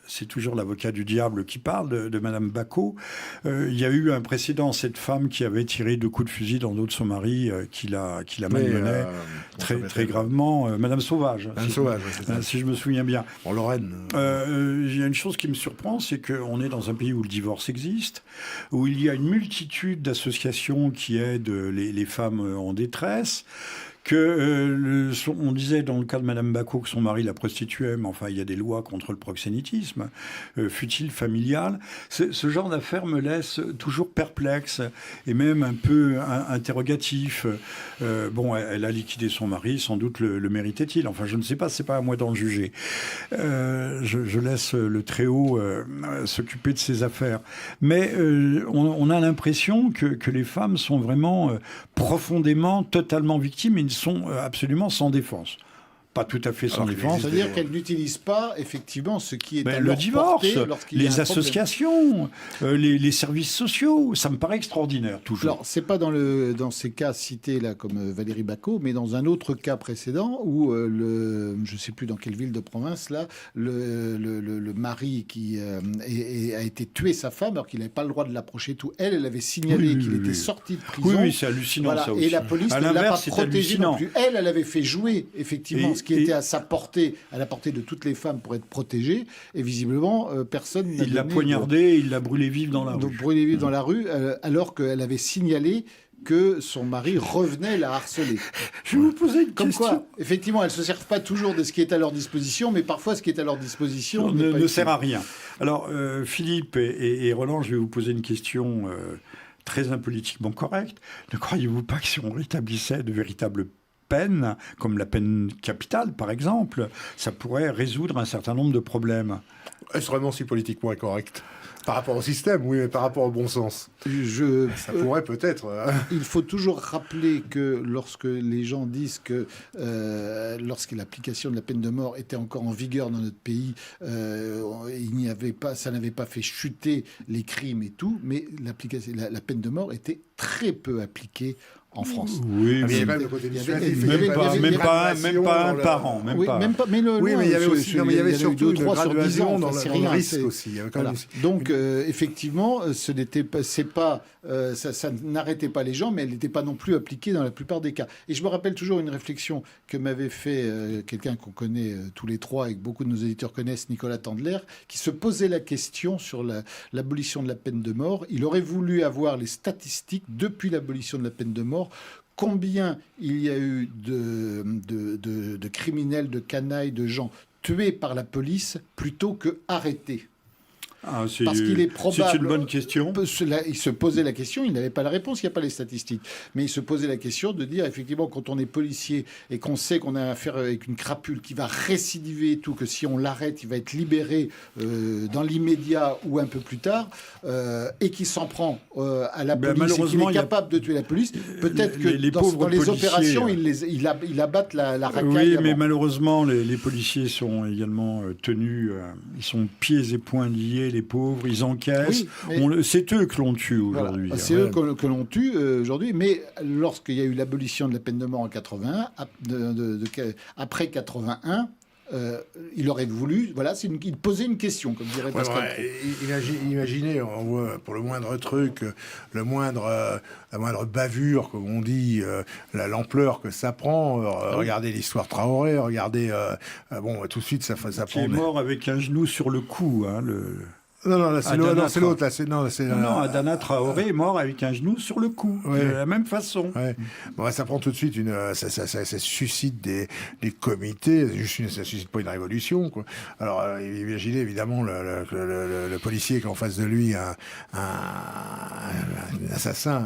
c'est toujours l'avocat du diable qui parle de Madame Bacot. Il y a eu un précédent, cette femme qui avait tiré 2 coups de fusil dans le dos de son mari, qui la malmenait très gravement. Madame Sauvage. Si je me souviens bien. En Lorraine. Il y a une chose qui me surprend, c'est qu'on est dans un pays où le divorce existe, où il y a une multitude d'associations qui aident les femmes en détresse, on disait dans le cas de Madame Bacot que son mari la prostituait, mais enfin il y a des lois contre le proxénétisme, fut-il familial. Ce genre d'affaires me laisse toujours perplexe et même un peu interrogatif. Elle a liquidé son mari, sans doute le méritait-il. Enfin, je ne sais pas, c'est pas à moi d'en juger. Je laisse le Très-Haut s'occuper de ces affaires. Mais on a l'impression que les femmes sont vraiment profondément, totalement victimes et ils sont absolument sans défense. pas tout à fait sans défense. C'est-à-dire qu'elle n'utilise pas effectivement ce qui est à le leur divorce, lorsqu'il y a les un associations, les services sociaux, ça me paraît extraordinaire toujours. Alors c'est pas dans ces cas cités là comme Valérie Bacot, mais dans un autre cas précédent où je sais plus dans quelle ville de province là, le mari qui a été tué sa femme alors qu'il n'avait pas le droit de l'approcher tout. Elle avait signalé qu'il était sorti de prison. Oui, c'est hallucinant ça aussi. Et la police ne l'a pas protégé non plus. Elle avait fait jouer effectivement ce qui était à sa portée, à la portée de toutes les femmes pour être protégée. Et visiblement, personne n'a Il l'a poignardée, il l'a brûlée vive dans la rue. Donc brûlée vive dans la rue, alors qu'elle avait signalé que son mari revenait la harceler. Je vais vous poser une Comme question. quoi, effectivement, elles ne se servent pas toujours de ce qui est à leur disposition, mais parfois ce qui est à leur disposition ne sert à rien. Alors, Philippe et Roland, je vais vous poser une question très impolitiquement correcte. Ne croyez-vous pas que si on rétablissait de véritables peines, comme la peine capitale par exemple, ça pourrait résoudre un certain nombre de problèmes? Est-ce vraiment si politiquement incorrect? Par rapport au système, oui, mais par rapport au bon sens. Ça pourrait peut-être. Il faut toujours rappeler que lorsque les gens disent que lorsque l'application de la peine de mort était encore en vigueur dans notre pays, ça n'avait pas fait chuter les crimes et tout, mais la peine de mort était très peu appliquée en France. Oui, mais il y avait même le côté dissuasif. Même pas un par an. Mais il y avait aussi, il y avait surtout une 3 sur 10 ans dans le risque aussi. Voilà. Donc, effectivement, ça n'arrêtait pas les gens, mais elle n'était pas non plus appliquée dans la plupart des cas. Et je me rappelle toujours une réflexion que m'avait fait quelqu'un qu'on connaît tous les trois et que beaucoup de nos éditeurs connaissent, Nicolas Tandler, qui se posait la question sur l'abolition de la peine de mort. Il aurait voulu avoir les statistiques depuis l'abolition de la peine de mort. Combien il y a eu de criminels, de canailles, de gens tués par la police plutôt que arrêtés. Parce qu'il est probable. C'est une bonne question. Il se posait la question, il n'avait pas la réponse, il n'y a pas les statistiques. Mais il se posait la question de dire, effectivement, quand on est policier et qu'on sait qu'on a affaire avec une crapule qui va récidiver et tout, que si on l'arrête, il va être libéré dans l'immédiat ou un peu plus tard, et qu'il s'en prend à la police et qu'il est capable de tuer la police, peut-être que dans les opérations, il abatte la racaille. Oui, mais malheureusement, les policiers sont également tenus, ils sont pieds et poings liés. Les pauvres, ils encaissent. Oui, c'est eux que l'on tue aujourd'hui. Voilà. C'est eux que l'on tue aujourd'hui. Mais lorsqu'il y a eu l'abolition de la peine de mort en 81, après 81, il aurait voulu, il posait une question, comme dirait Pascal. Imaginez, on voit pour le moindre truc, la moindre bavure, comme on dit, l'ampleur que ça prend. Regardez l'histoire Traoré, regardez, tout de suite ça prend. Qui est mort avec un genou sur le cou, hein, Non, c'est l'autre. Adama Traoré est mort avec un genou sur le cou, de la même façon. Ouais. Bon, ça prend tout de suite ça suscite des comités. Ça suscite pas une révolution, quoi. Alors, imaginez évidemment le policier qui a en face de lui un assassin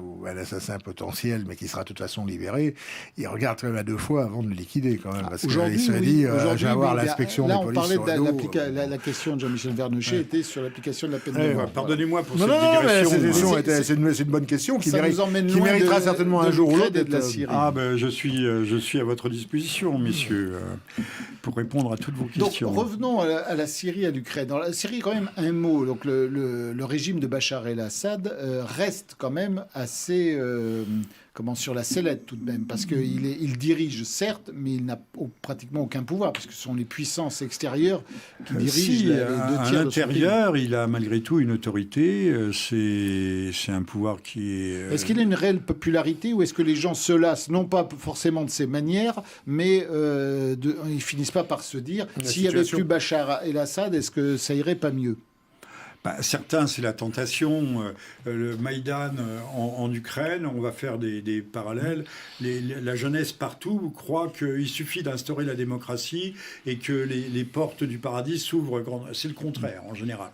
ou un assassin potentiel, mais qui sera de toute façon libéré. Il regarde quand même à deux fois avant de le liquider, quand même, parce qu'il se dit, je vais avoir l'inspection des polices. Là, on parlait de la question de Jean-Michel Vernochet. Sur l'application de la peine de mort. Pardonnez-moi pour cette digression. C'est une bonne question qui méritera certainement un jour ou l'autre de la Syrie. Je suis à votre disposition, messieurs, pour répondre à toutes vos questions. Donc revenons à la Syrie, à l'Ukraine. Dans la Syrie, quand même un mot. Donc le régime de Bachar el-Assad reste quand même assez sur la sellette tout de même, parce qu'il dirige certes, mais il n'a pratiquement aucun pouvoir, parce que ce sont les puissances extérieures qui dirigent les deux tiers à l'intérieur, il a malgré tout une autorité. C'est un pouvoir qui est. Est-ce qu'il a une réelle popularité, ou est-ce que les gens se lassent, non pas forcément de ses manières, mais ils finissent pas par se dire s'il y avait plus Bachar el-Assad, est-ce que ça irait pas mieux? Certains, c'est la tentation. Le Maïdan en Ukraine, on va faire des parallèles. La jeunesse partout croit qu'il suffit d'instaurer la démocratie et que les portes du paradis s'ouvrent. C'est le contraire, en général.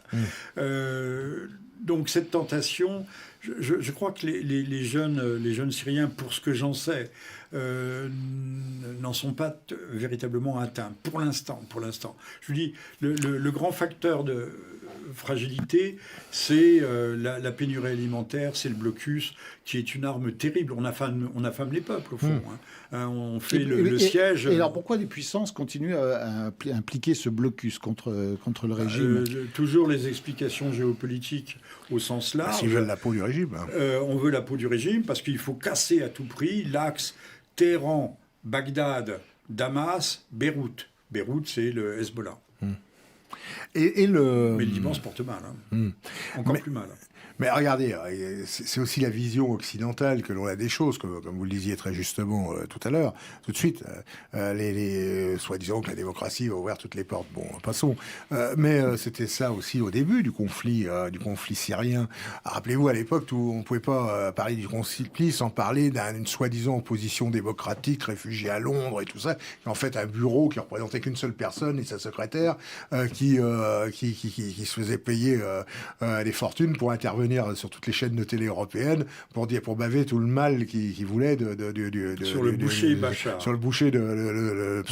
Donc cette tentation, je crois que les jeunes Syriens, pour ce que j'en sais, n'en sont pas véritablement atteints, pour l'instant. Je vous dis, le grand facteur fragilité, c'est la pénurie alimentaire, c'est le blocus, qui est une arme terrible. On affame les peuples, au fond. On fait le siège. Et alors pourquoi les puissances continuent à impliquer ce blocus contre le régime? Toujours les explications géopolitiques au sens large. S'ils veulent la peau du régime. On veut la peau du régime parce qu'il faut casser à tout prix l'axe Téhéran, Bagdad, Damas, Beyrouth. Beyrouth, c'est le Hezbollah. Mais le Liban se porte mal. Encore plus mal. Mais regardez, c'est aussi la vision occidentale que l'on a des choses, comme vous le disiez très justement tout à l'heure, tout de suite. Soi-disant que la démocratie va ouvrir toutes les portes. Bon, passons. Mais c'était ça aussi au début du conflit syrien. Rappelez-vous, à l'époque, où on ne pouvait pas parler du conflit sans parler d'une soi-disant opposition démocratique réfugiée à Londres et tout ça. En fait, un bureau qui représentait qu'une seule personne et sa secrétaire qui se faisait payer des fortunes pour intervenir sur toutes les chaînes de télé européennes pour baver tout le mal qu'il voulait sur le boucher Bachar. Sur le boucher le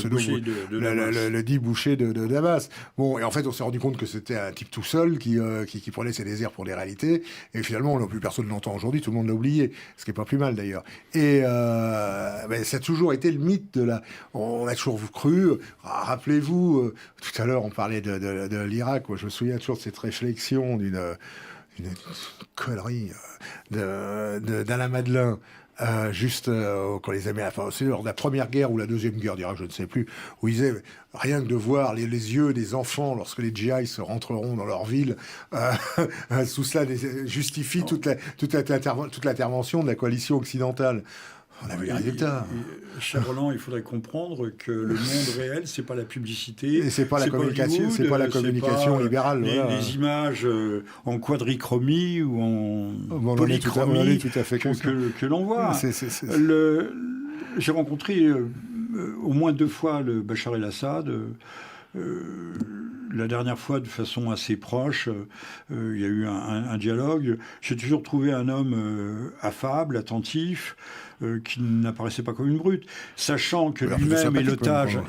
dit boucher de Damas. Bon, et en fait, on s'est rendu compte que c'était un type tout seul qui prenait ses désirs pour des réalités. Et finalement, plus personne l'entend aujourd'hui, tout le monde l'a oublié. Ce qui est pas plus mal d'ailleurs. Et ça a toujours été le mythe on a toujours cru. Rappelez-vous, tout à l'heure, on parlait de l'Irak. Moi, je me souviens toujours de cette réflexion d'une connerie d'Alain Madelin, quand les Américains, c'est lors de la première guerre ou la deuxième guerre d'Irak, je ne sais plus, où ils disaient rien que de voir les yeux des enfants lorsque les GI se rentreront dans leur ville, tout cela justifie toute l'intervention de la coalition occidentale. On a vu les résultats. Cher Roland, il faudrait comprendre que le monde réel, c'est pas la publicité. Et c'est pas la communication, c'est pas la communication libérale. Les images en quadrichromie ou en polychromie tout à fait que l'on voit. J'ai rencontré au moins 2 fois le Bachar el-Assad. La dernière fois, de façon assez proche, il y a eu un dialogue. J'ai toujours trouvé un homme affable, attentif, qui n'apparaissait pas comme une brute, sachant que lui-même est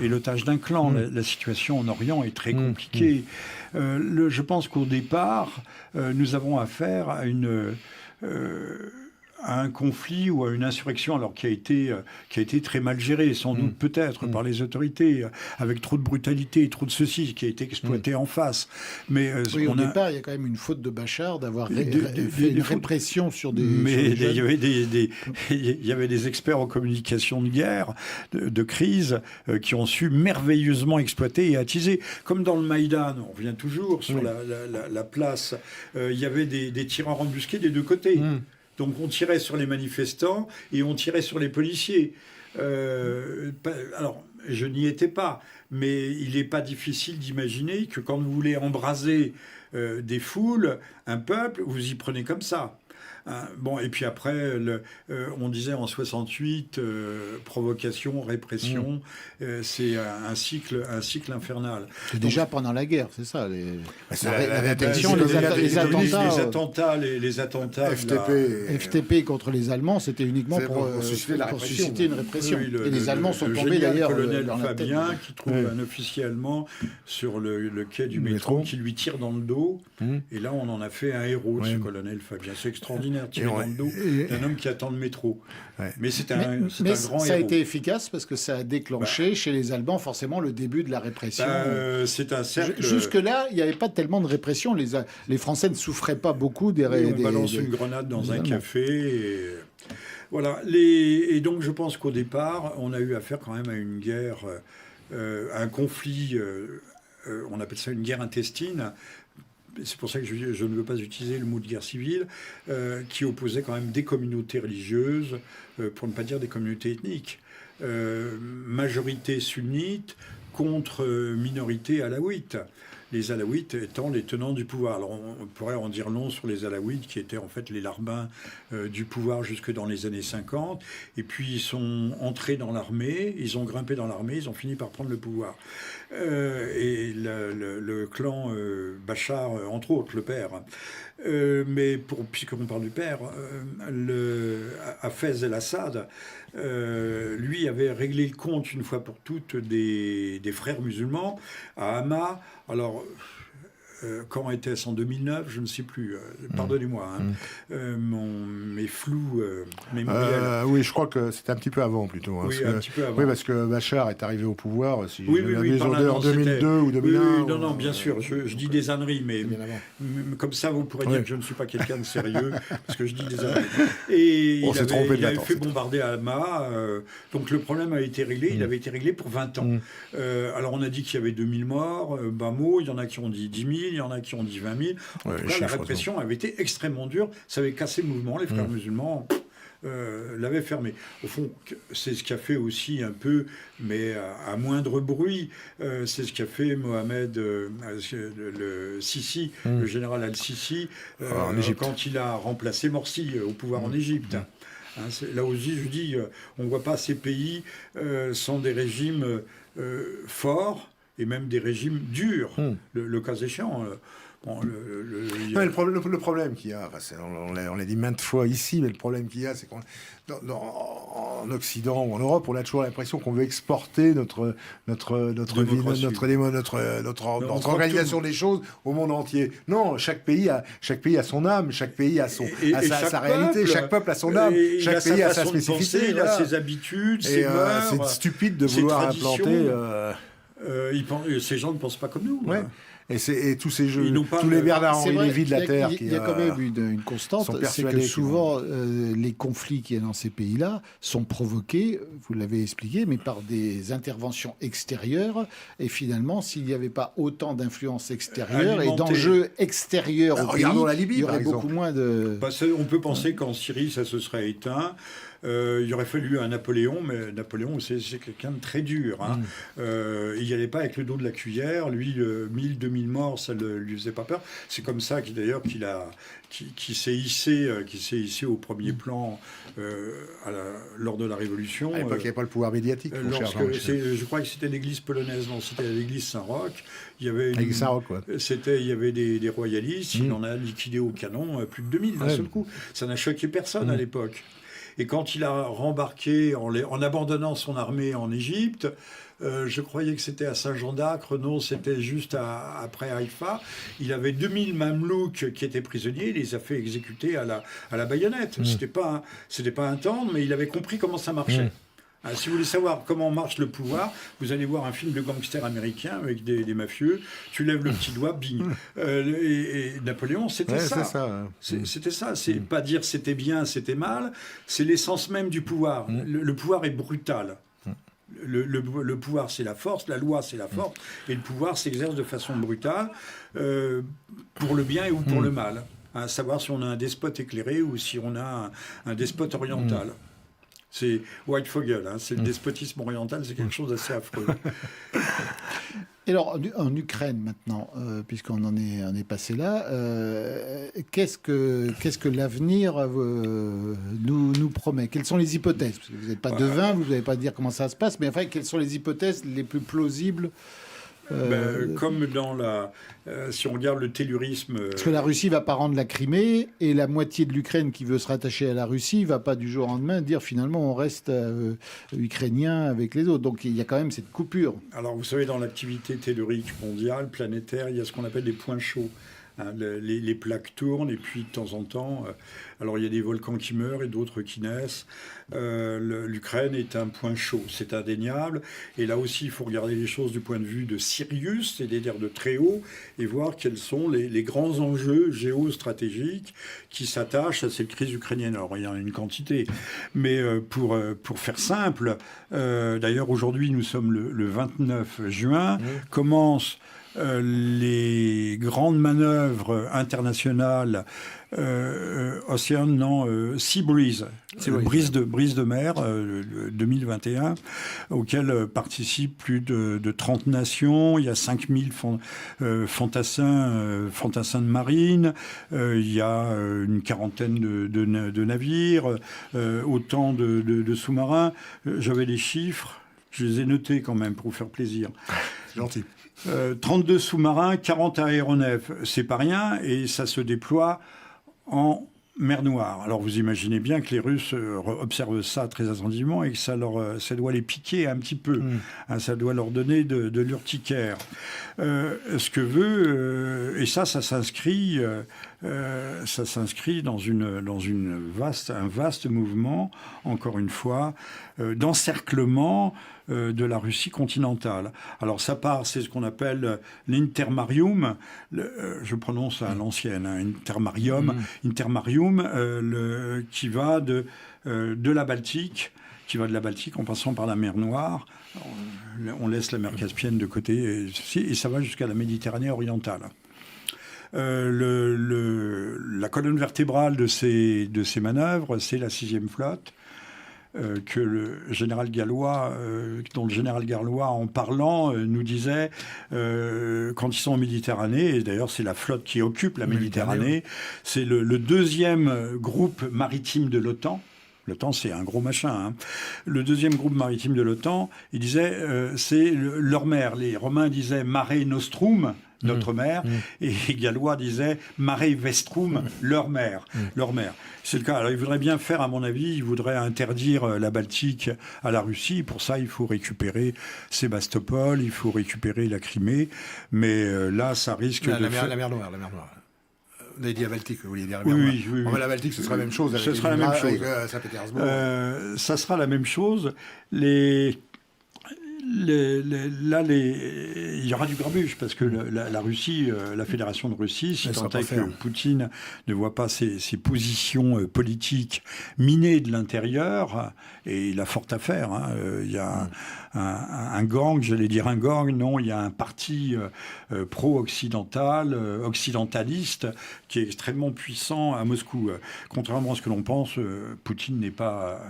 l'otage d'un clan. La situation en Orient est très compliquée. Je pense qu'au départ, nous avons affaire à un conflit ou à une insurrection, alors qui a été très mal gérée, sans doute peut-être par les autorités, avec trop de brutalité, trop de ceci, qui a été exploité en face. Mais au départ, il y a quand même une faute de Bachar d'avoir fait une répression sur des... Mais il y avait des experts en communication de guerre, de crise, qui ont su merveilleusement exploiter et attiser. Comme dans le Maïdan, on revient toujours sur la place, il y avait des tireurs embusqués des deux côtés. Donc on tirait sur les manifestants et on tirait sur les policiers. Alors, je n'y étais pas, mais il n'est pas difficile d'imaginer que quand vous voulez embraser des foules, un peuple, vous y prenez comme ça. Bon, et puis après, on disait en 68, provocation, répression, c'est un cycle infernal. C'est déjà pendant la guerre, c'est ça. Les attentats, FTP contre les Allemands, c'était uniquement pour susciter une répression. Et les Allemands sont tombés d'ailleurs. Le colonel Fabien qui trouve un officier allemand sur le quai du métro qui lui tire dans le dos. Et là, on en a fait un héros, ce colonel Fabien. C'est extraordinaire. Tiré dans le dos d'un homme qui attend le métro. Mais c'est un grand héros. Ça a été efficace parce que ça a déclenché chez les Allemands forcément le début de la répression. C'est un cercle. Jusque-là, il n'y avait pas tellement de répression. Les Français ne souffraient pas beaucoup des... on balance une grenade dans un café. Voilà. Et donc je pense qu'au départ, on a eu affaire quand même à une guerre, un conflit, on appelle ça une guerre intestine. C'est pour ça que je ne veux pas utiliser le mot de guerre civile, qui opposait quand même des communautés religieuses, pour ne pas dire des communautés ethniques. Majorité sunnite contre minorité alaouite. Les alaouites étant les tenants du pouvoir. Alors on pourrait en dire long sur les alaouites qui étaient en fait les larbins du pouvoir jusque dans les années 50. Et puis ils sont entrés dans l'armée, ils ont grimpé dans l'armée, ils ont fini par prendre le pouvoir. Et le clan Bachar, entre autres, le père. Mais puisqu'on parle du père, Hafez el-Assad, lui avait réglé le compte une fois pour toutes des frères musulmans à Hama. Alors, quand était-ce en 2009, je ne sais plus. Pardonnez-moi, mes flous mémoriels. Oui, je crois que c'était un petit peu avant plutôt. Oui, un petit peu avant. Oui, parce que Bachar est arrivé au pouvoir, si oui, en 2002 ou 2001. Oui, non, bien sûr, je dis des âneries, mais comme ça, vous pourrez dire que je ne suis pas quelqu'un de sérieux, parce que je dis des âneries. Et il avait fait bombarder Alma, donc le problème a été réglé, il avait été réglé pour 20 ans. Alors on a dit qu'il y avait 2000 morts, bas mot, il y en a qui ont dit 10 000, il y en a qui ont dit 20 000. En tout cas, la répression avait été extrêmement dure, ça avait cassé le mouvement, les frères musulmans l'avaient fermé. Au fond, c'est ce qu'a fait aussi un peu, mais à moindre bruit, c'est ce qu'a fait Mohamed le Sisi, le général al-Sisi, quand il a remplacé Morsi au pouvoir en Égypte. Là aussi, je dis, on ne voit pas ces pays sans des régimes forts et même des régimes durs, le cas échéant. Le problème qu'il y a, on l'a dit maintes fois ici, mais le problème qu'il y a, c'est qu'en Occident ou en Europe, on a toujours l'impression qu'on veut exporter notre organisation des choses au monde entier. Non, chaque pays a son âme, chaque pays a sa réalité, chaque peuple a son âme, chaque pays a sa spécificité, il a ses habitudes, ses mœurs. C'est stupide de vouloir implanter. Ces gens ne pensent pas comme nous. Ouais. Et tous ces jeux, tous les Bernard-Henri Lévy de la Terre. Il y a quand même une constante, c'est que souvent les conflits qu'il y a dans ces pays-là sont provoqués, vous l'avez expliqué, mais par des interventions extérieures. Et finalement, s'il n'y avait pas autant d'influence extérieure et d'enjeux extérieurs au pays, la Libye, il y aurait beaucoup moins de... On peut penser qu'en Syrie, ça se serait éteint. Il aurait fallu un Napoléon, mais Napoléon, c'est quelqu'un de très dur. Il n'y allait pas avec le dos de la cuillère. Lui, 1000, 2000 morts, ça ne lui faisait pas peur. C'est comme ça qu'il s'est hissé au premier plan lors de la Révolution. À l'époque, il n'y avait pas le pouvoir médiatique. Je crois que c'était l'église polonaise, non, c'était l'église Saint-Roch. Il y avait il y avait des royalistes, il en a liquidé au canon plus de 2000 d'un seul coup. Ça n'a choqué personne à l'époque. Et quand il a rembarqué en abandonnant son armée en Égypte, je croyais que c'était à Saint-Jean d'Acre, non, c'était juste après Haïfa. Il avait 2000 mamelouks qui étaient prisonniers, il les a fait exécuter à la baïonnette. C'était pas un tendre, mais il avait compris comment ça marchait. Si vous voulez savoir comment marche le pouvoir, vous allez voir un film de gangsters américains avec des mafieux. Tu lèves le petit doigt, bing. Et Napoléon, c'était ça. C'était ça. C'est pas dire c'était bien, c'était mal. C'est l'essence même du pouvoir. Le pouvoir est brutal. Le pouvoir, c'est la force. La loi, c'est la force. Et le pouvoir s'exerce de façon brutale pour le bien ou pour le mal. À savoir si on a un despote éclairé ou si on a un despote oriental. C'est White Fogel, c'est le despotisme oriental, c'est quelque chose d'assez affreux. Et alors, en Ukraine maintenant, puisqu'on en est passé là, qu'est-ce que l'avenir nous promet? Quelles sont les hypothèses? Parce que vous n'êtes pas devin, vous n'allez pas dire comment ça se passe, mais enfin, quelles sont les hypothèses les plus plausibles? Comme dans si on regarde le tellurisme... Parce que la Russie ne va pas rendre la Crimée, et la moitié de l'Ukraine qui veut se rattacher à la Russie ne va pas du jour au lendemain dire finalement on reste ukrainien avec les autres. Donc il y a quand même cette coupure. Alors vous savez, dans l'activité tellurique mondiale, planétaire, il y a ce qu'on appelle des points chauds. Les plaques tournent et puis de temps en temps, alors il y a des volcans qui meurent et d'autres qui naissent. L'Ukraine est un point chaud, c'est indéniable. Et là aussi, il faut regarder les choses du point de vue de Sirius, c'est-à-dire de très haut, et voir quels sont les grands enjeux géostratégiques qui s'attachent à cette crise ukrainienne. Alors il y en a une quantité, mais pour faire simple, d'ailleurs aujourd'hui nous sommes le 29 juin, commence les grandes manœuvres internationales Sea Breeze, brise de mer 2021, auxquelles participent plus de 30 nations. Il y a 5000 fantassins de marine, il y a une quarantaine de navires, autant de sous-marins. J'avais les chiffres, je les ai notés quand même pour vous faire plaisir. C'est gentil. 32 sous-marins, 40 aéronefs, c'est pas rien, et ça se déploie en Mer Noire. Alors vous imaginez bien que les Russes observent ça très attentivement et que ça doit les piquer un petit peu. Ça doit leur donner de l'urticaire. Ce que veut, et ça s'inscrit dans un vaste mouvement, encore une fois, d'encerclement de la Russie continentale. Alors ça part, c'est ce qu'on appelle l'intermarium, je prononce à l'ancienne, intermarium, qui va de la Baltique, en passant par la mer Noire. On laisse la mer Caspienne de côté, et ça va jusqu'à la Méditerranée orientale. La colonne vertébrale de ces manœuvres, c'est la 6e flotte, que le général Gallois, dont le général Gallois, en parlant, nous disait, quand ils sont en Méditerranée, et d'ailleurs c'est la flotte qui occupe la Méditerranée, c'est le 2e groupe maritime de l'OTAN. L'OTAN, c'est un gros machin. Hein. Le 2e groupe maritime de l'OTAN, il disait, c'est leur mer. Les Romains disaient Mare Nostrum, notre mer, et Gallois disait Mare Vestrum, leur mer. C'est le cas. Alors, il voudrait bien faire, à mon avis, il voudrait interdire la Baltique à la Russie. Pour ça, il faut récupérer Sébastopol, il faut récupérer la Crimée. Mais là, ça risque la mer Noire. Vous avez dit la Baltique, vous vouliez dire la mer Noire. Oui. La Baltique, ce sera la même chose avec Saint-Pétersbourg. Ça sera la même chose. Il y aura du grabuge parce que la Russie, la Fédération de Russie, si tant est que Poutine ne voit pas ses positions politiques minées de l'intérieur, et il a fort à faire. Hein. Il y a un gang, j'allais dire un gang, non, il y a un parti pro-occidental, occidentaliste, qui est extrêmement puissant à Moscou. Contrairement à ce que l'on pense, Poutine n'est pas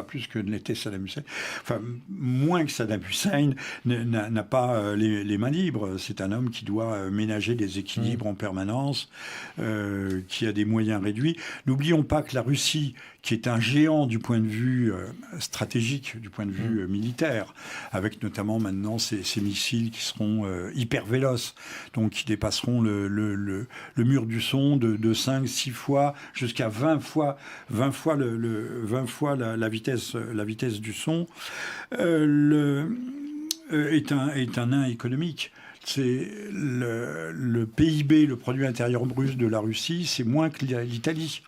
plus que l'était Saddam Hussein, enfin moins que Saddam Hussein n'a pas les mains libres. C'est un homme qui doit ménager des équilibres en permanence, qui a des moyens réduits. N'oublions pas que la Russie, qui est un géant du point de vue stratégique, du point de vue militaire, avec notamment maintenant ces missiles qui seront hyper véloces, donc qui dépasseront le mur du son de 5-6 fois jusqu'à 20 fois la vitesse du son, est un nain économique. C'est le PIB, le produit intérieur brut de la Russie, c'est moins que l'Italie.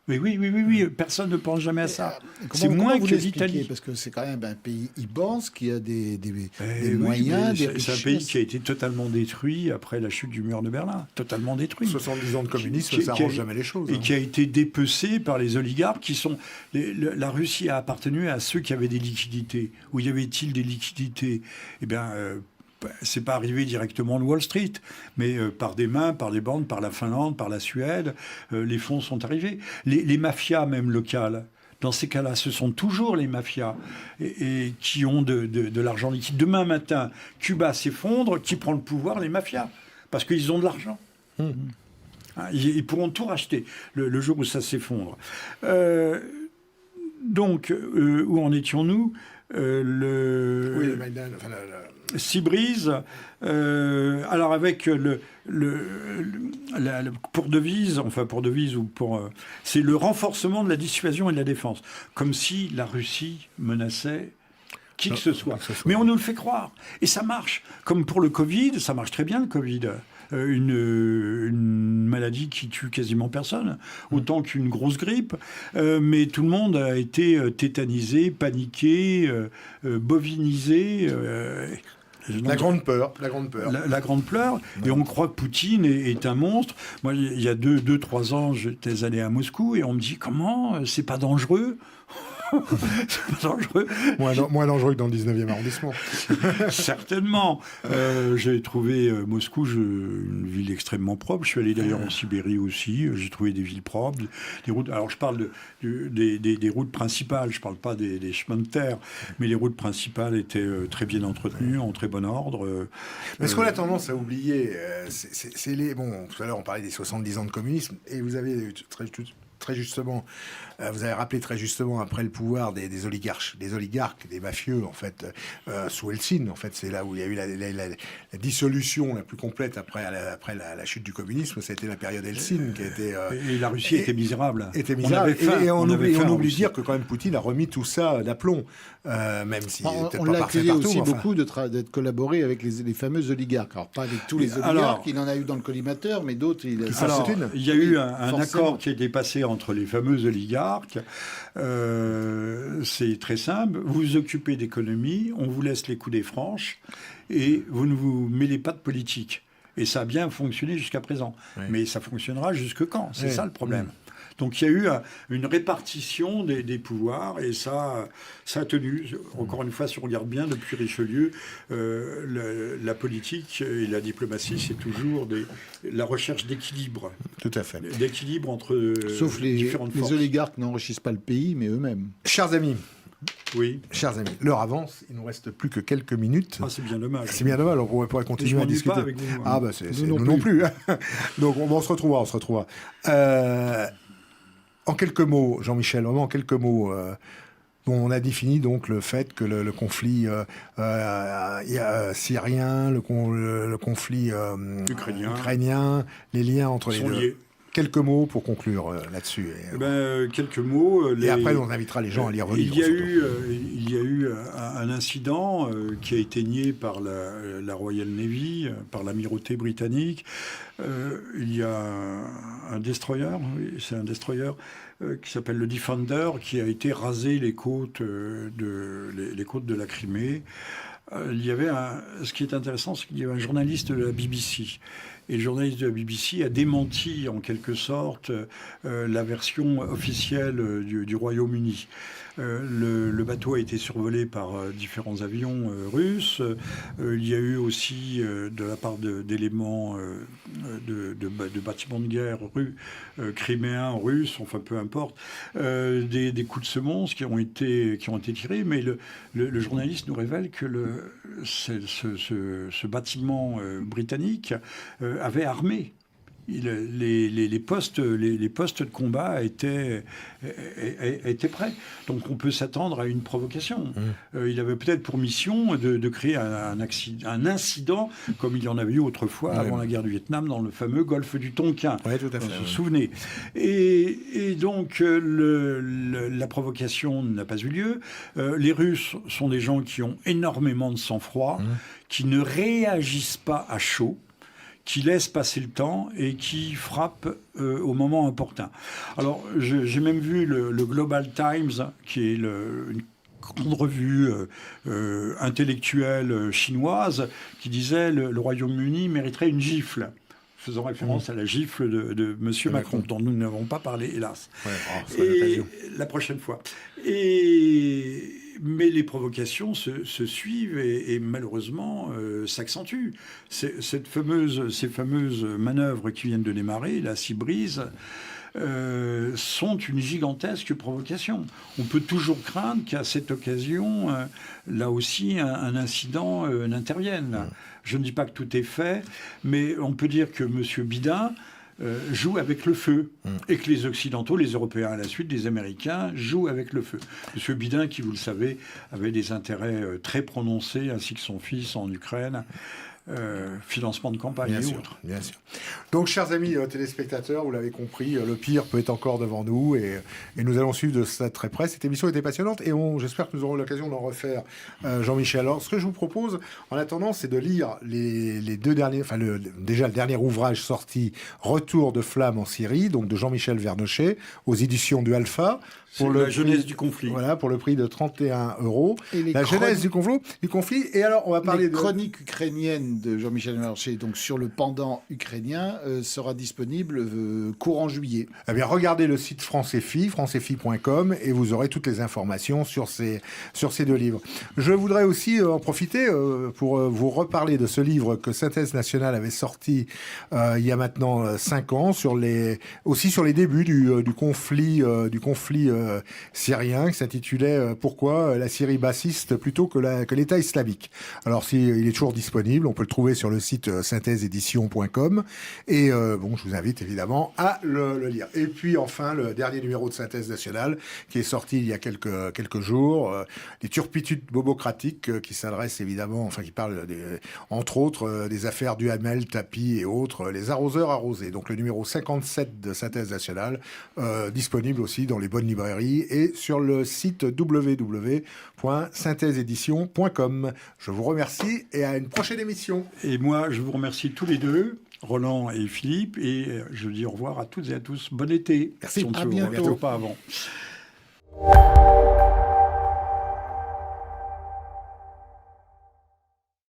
Oui, personne ne pense jamais à ça. C'est moins que l'Italie. Parce que c'est quand même un pays immense qui a des moyens, des richesses. C'est un pays qui a été totalement détruit après la chute du mur de Berlin. Totalement détruit. 70 ans de communisme, ça n'arrange jamais les choses. Et qui a été dépecé par les oligarques qui sont... La Russie a appartenu à ceux qui avaient des liquidités. Où y avait-il des liquidités ? Eh bien... c'est pas arrivé directement de Wall Street, mais par des mains, par des bandes, par la Finlande, par la Suède, les fonds sont arrivés. Les mafias même locales, dans ces cas-là, ce sont toujours les mafias et qui ont de l'argent liquide. Demain matin, Cuba s'effondre, qui prend le pouvoir? Les mafias, parce qu'ils ont de l'argent. Ils pourront tout racheter le jour où ça s'effondre. Donc, où en étions-nous? Le Maïdan, Sibrise, alors avec pour devise, c'est le renforcement de la dissuasion et de la défense, comme si la Russie menaçait qui que ce soit. Mais on nous le fait croire, et ça marche. Comme pour le Covid, ça marche très bien le Covid. Une maladie qui tue quasiment personne, autant qu'une grosse grippe, mais tout le monde a été tétanisé, paniqué, bovinisé. La grande peur. La grande peur. Et on croit que Poutine est un monstre. Moi, il y a 2-3 ans, j'étais allé à Moscou et on me dit comment, c'est pas dangereux? C'est pas dangereux. Moins dangereux que dans le 19e arrondissement. Certainement. J'ai trouvé Moscou une ville extrêmement propre. Je suis allé d'ailleurs en Sibérie aussi. J'ai trouvé des villes propres. Des routes. Alors je parle des routes principales. Je ne parle pas des chemins de terre. Mais les routes principales étaient très bien entretenues, en très bon ordre. Mais ce qu'on a tendance à oublier, c'est les... Bon, tout à l'heure on parlait des 70 ans de communisme. Et vous avez très justement, vous avez rappelé très justement après le pouvoir des oligarques, des mafieux, en fait, sous Helsinki. En fait, c'est là où il y a eu la dissolution la plus complète après la chute du communisme. C'était la période Helsinki qui était... et la Russie était misérable. On oublie de dire que quand même Poutine a remis tout ça d'aplomb, même si on l'a accusé aussi beaucoup d'être collaboré avec les fameux oligarques. Alors pas avec tous les oligarques, il en a eu dans le collimateur, mais d'autres... Il y a eu un accord qui a été passé entre les fameux oligarques. C'est très simple. Vous vous occupez d'économie, on vous laisse les coudées franches et vous ne vous mêlez pas de politique. Et ça a bien fonctionné jusqu'à présent. Oui. Mais ça fonctionnera jusque quand? C'est ça le problème. Donc il y a eu une répartition des pouvoirs et ça a tenu. Encore une fois, si on regarde bien, depuis Richelieu, la politique et la diplomatie, c'est toujours la recherche d'équilibre. Tout à fait. D'équilibre entre Sauf différentes forces. Les oligarques n'enrichissent pas le pays, mais eux-mêmes. Chers amis. Oui. Chers amis, l'heure avance, il nous reste plus que quelques minutes. Ah, c'est bien dommage. C'est bien dommage, on pourrait continuer à discuter. Pas avec vous, Ah, bah, nous non plus. Donc, on se retrouvera. En quelques mots, Jean-Michel, vraiment en quelques mots, on a défini donc le fait que le conflit syrien, le conflit ukrainien, les liens entre les deux. Liés. Quelques mots pour conclure là-dessus. Quelques mots. Et après, on invitera les gens à lire relire. Il y a eu un incident qui a été nié par la Royal Navy, par l'amirauté britannique. Il y a un destroyer, c'est un destroyer qui s'appelle le Defender, qui a été rasé les côtes de la Crimée. Ce qui est intéressant, c'est qu'il y avait un journaliste de la BBC. Et le journaliste de la BBC a démenti, en quelque sorte, la version officielle du Royaume-Uni. Le bateau a été survolé par différents avions russes. Il y a eu aussi, de la part d'éléments de bâtiments de guerre criméens, russes, enfin peu importe, des coups de semonce qui ont été tirés. Mais le journaliste nous révèle que ce bâtiment britannique avait armé. Les postes de combat étaient prêts. Donc on peut s'attendre à une provocation. Il avait peut-être pour mission de créer un incident, comme il y en avait eu autrefois avant la guerre du Vietnam, dans le fameux golfe du Tonkin. Oui, tout à fait. Vous vous souvenez. Et donc la provocation n'a pas eu lieu. Les Russes sont des gens qui ont énormément de sang-froid, qui ne réagissent pas à chaud, qui laisse passer le temps et qui frappe au moment opportun. Alors, j'ai même vu le Global Times, qui est une grande revue intellectuelle chinoise, qui disait le Royaume-Uni mériterait une gifle, faisant référence à la gifle de M. Macron, dont nous n'avons pas parlé, hélas. Et la prochaine fois. Mais les provocations se suivent et malheureusement s'accentuent. Ces fameuses manœuvres qui viennent de démarrer, la Sea Breeze, sont une gigantesque provocation. On peut toujours craindre qu'à cette occasion, là aussi, un incident n'intervienne. Je ne dis pas que tout est fait, mais on peut dire que M. Biden joue avec le feu et que les Occidentaux, les Européens à la suite, les Américains jouent avec le feu. M. Biden, qui, vous le savez, avait des intérêts très prononcés, ainsi que son fils en Ukraine, financement de campagne et autres. Bien sûr. Donc, chers amis téléspectateurs, vous l'avez compris, le pire peut être encore devant nous et nous allons suivre de ça très près. Cette émission était passionnante et j'espère que nous aurons l'occasion d'en refaire, Jean-Michel. Alors, ce que je vous propose, en attendant, c'est de lire les deux derniers, déjà le dernier ouvrage sorti, Retour de flamme en Syrie, donc de Jean-Michel Vernochet, aux éditions du Alpha. Pour la genèse du conflit. Voilà, pour le prix de 31 €. La genèse du conflit. Et alors, on va parler de... chronique ukrainienne de Jean-Michel Vernochet, donc sur le pendant ukrainien, sera disponible courant juillet. Eh bien, regardez le site FranceFI, francefi.com, et vous aurez toutes les informations sur ces deux livres. Je voudrais aussi en profiter pour vous reparler de ce livre que Synthèse Nationale avait sorti il y a maintenant 5 ans, aussi sur les débuts du conflit syrien, qui s'intitulait Pourquoi la Syrie bassiste plutôt que l'État islamique. Alors, il est toujours disponible, on peut peut le trouver sur le site synthèseédition.com. Et bon, je vous invite évidemment à le lire. Et puis enfin, le dernier numéro de Synthèse nationale qui est sorti il y a quelques jours, les turpitudes bobocratiques qui s'adressent évidemment, enfin qui parlent entre autres des affaires du Hamel, Tapi et autres, les arroseurs arrosés. Donc le numéro 57 de Synthèse nationale, disponible aussi dans les bonnes librairies et sur le site www.synthèseédition.com. Je vous remercie et à une prochaine émission. Et moi, je vous remercie tous les deux, Roland et Philippe, et je dis au revoir à toutes et à tous. Bon été. Merci. Si on ne À se bientôt. retrouve pas avant.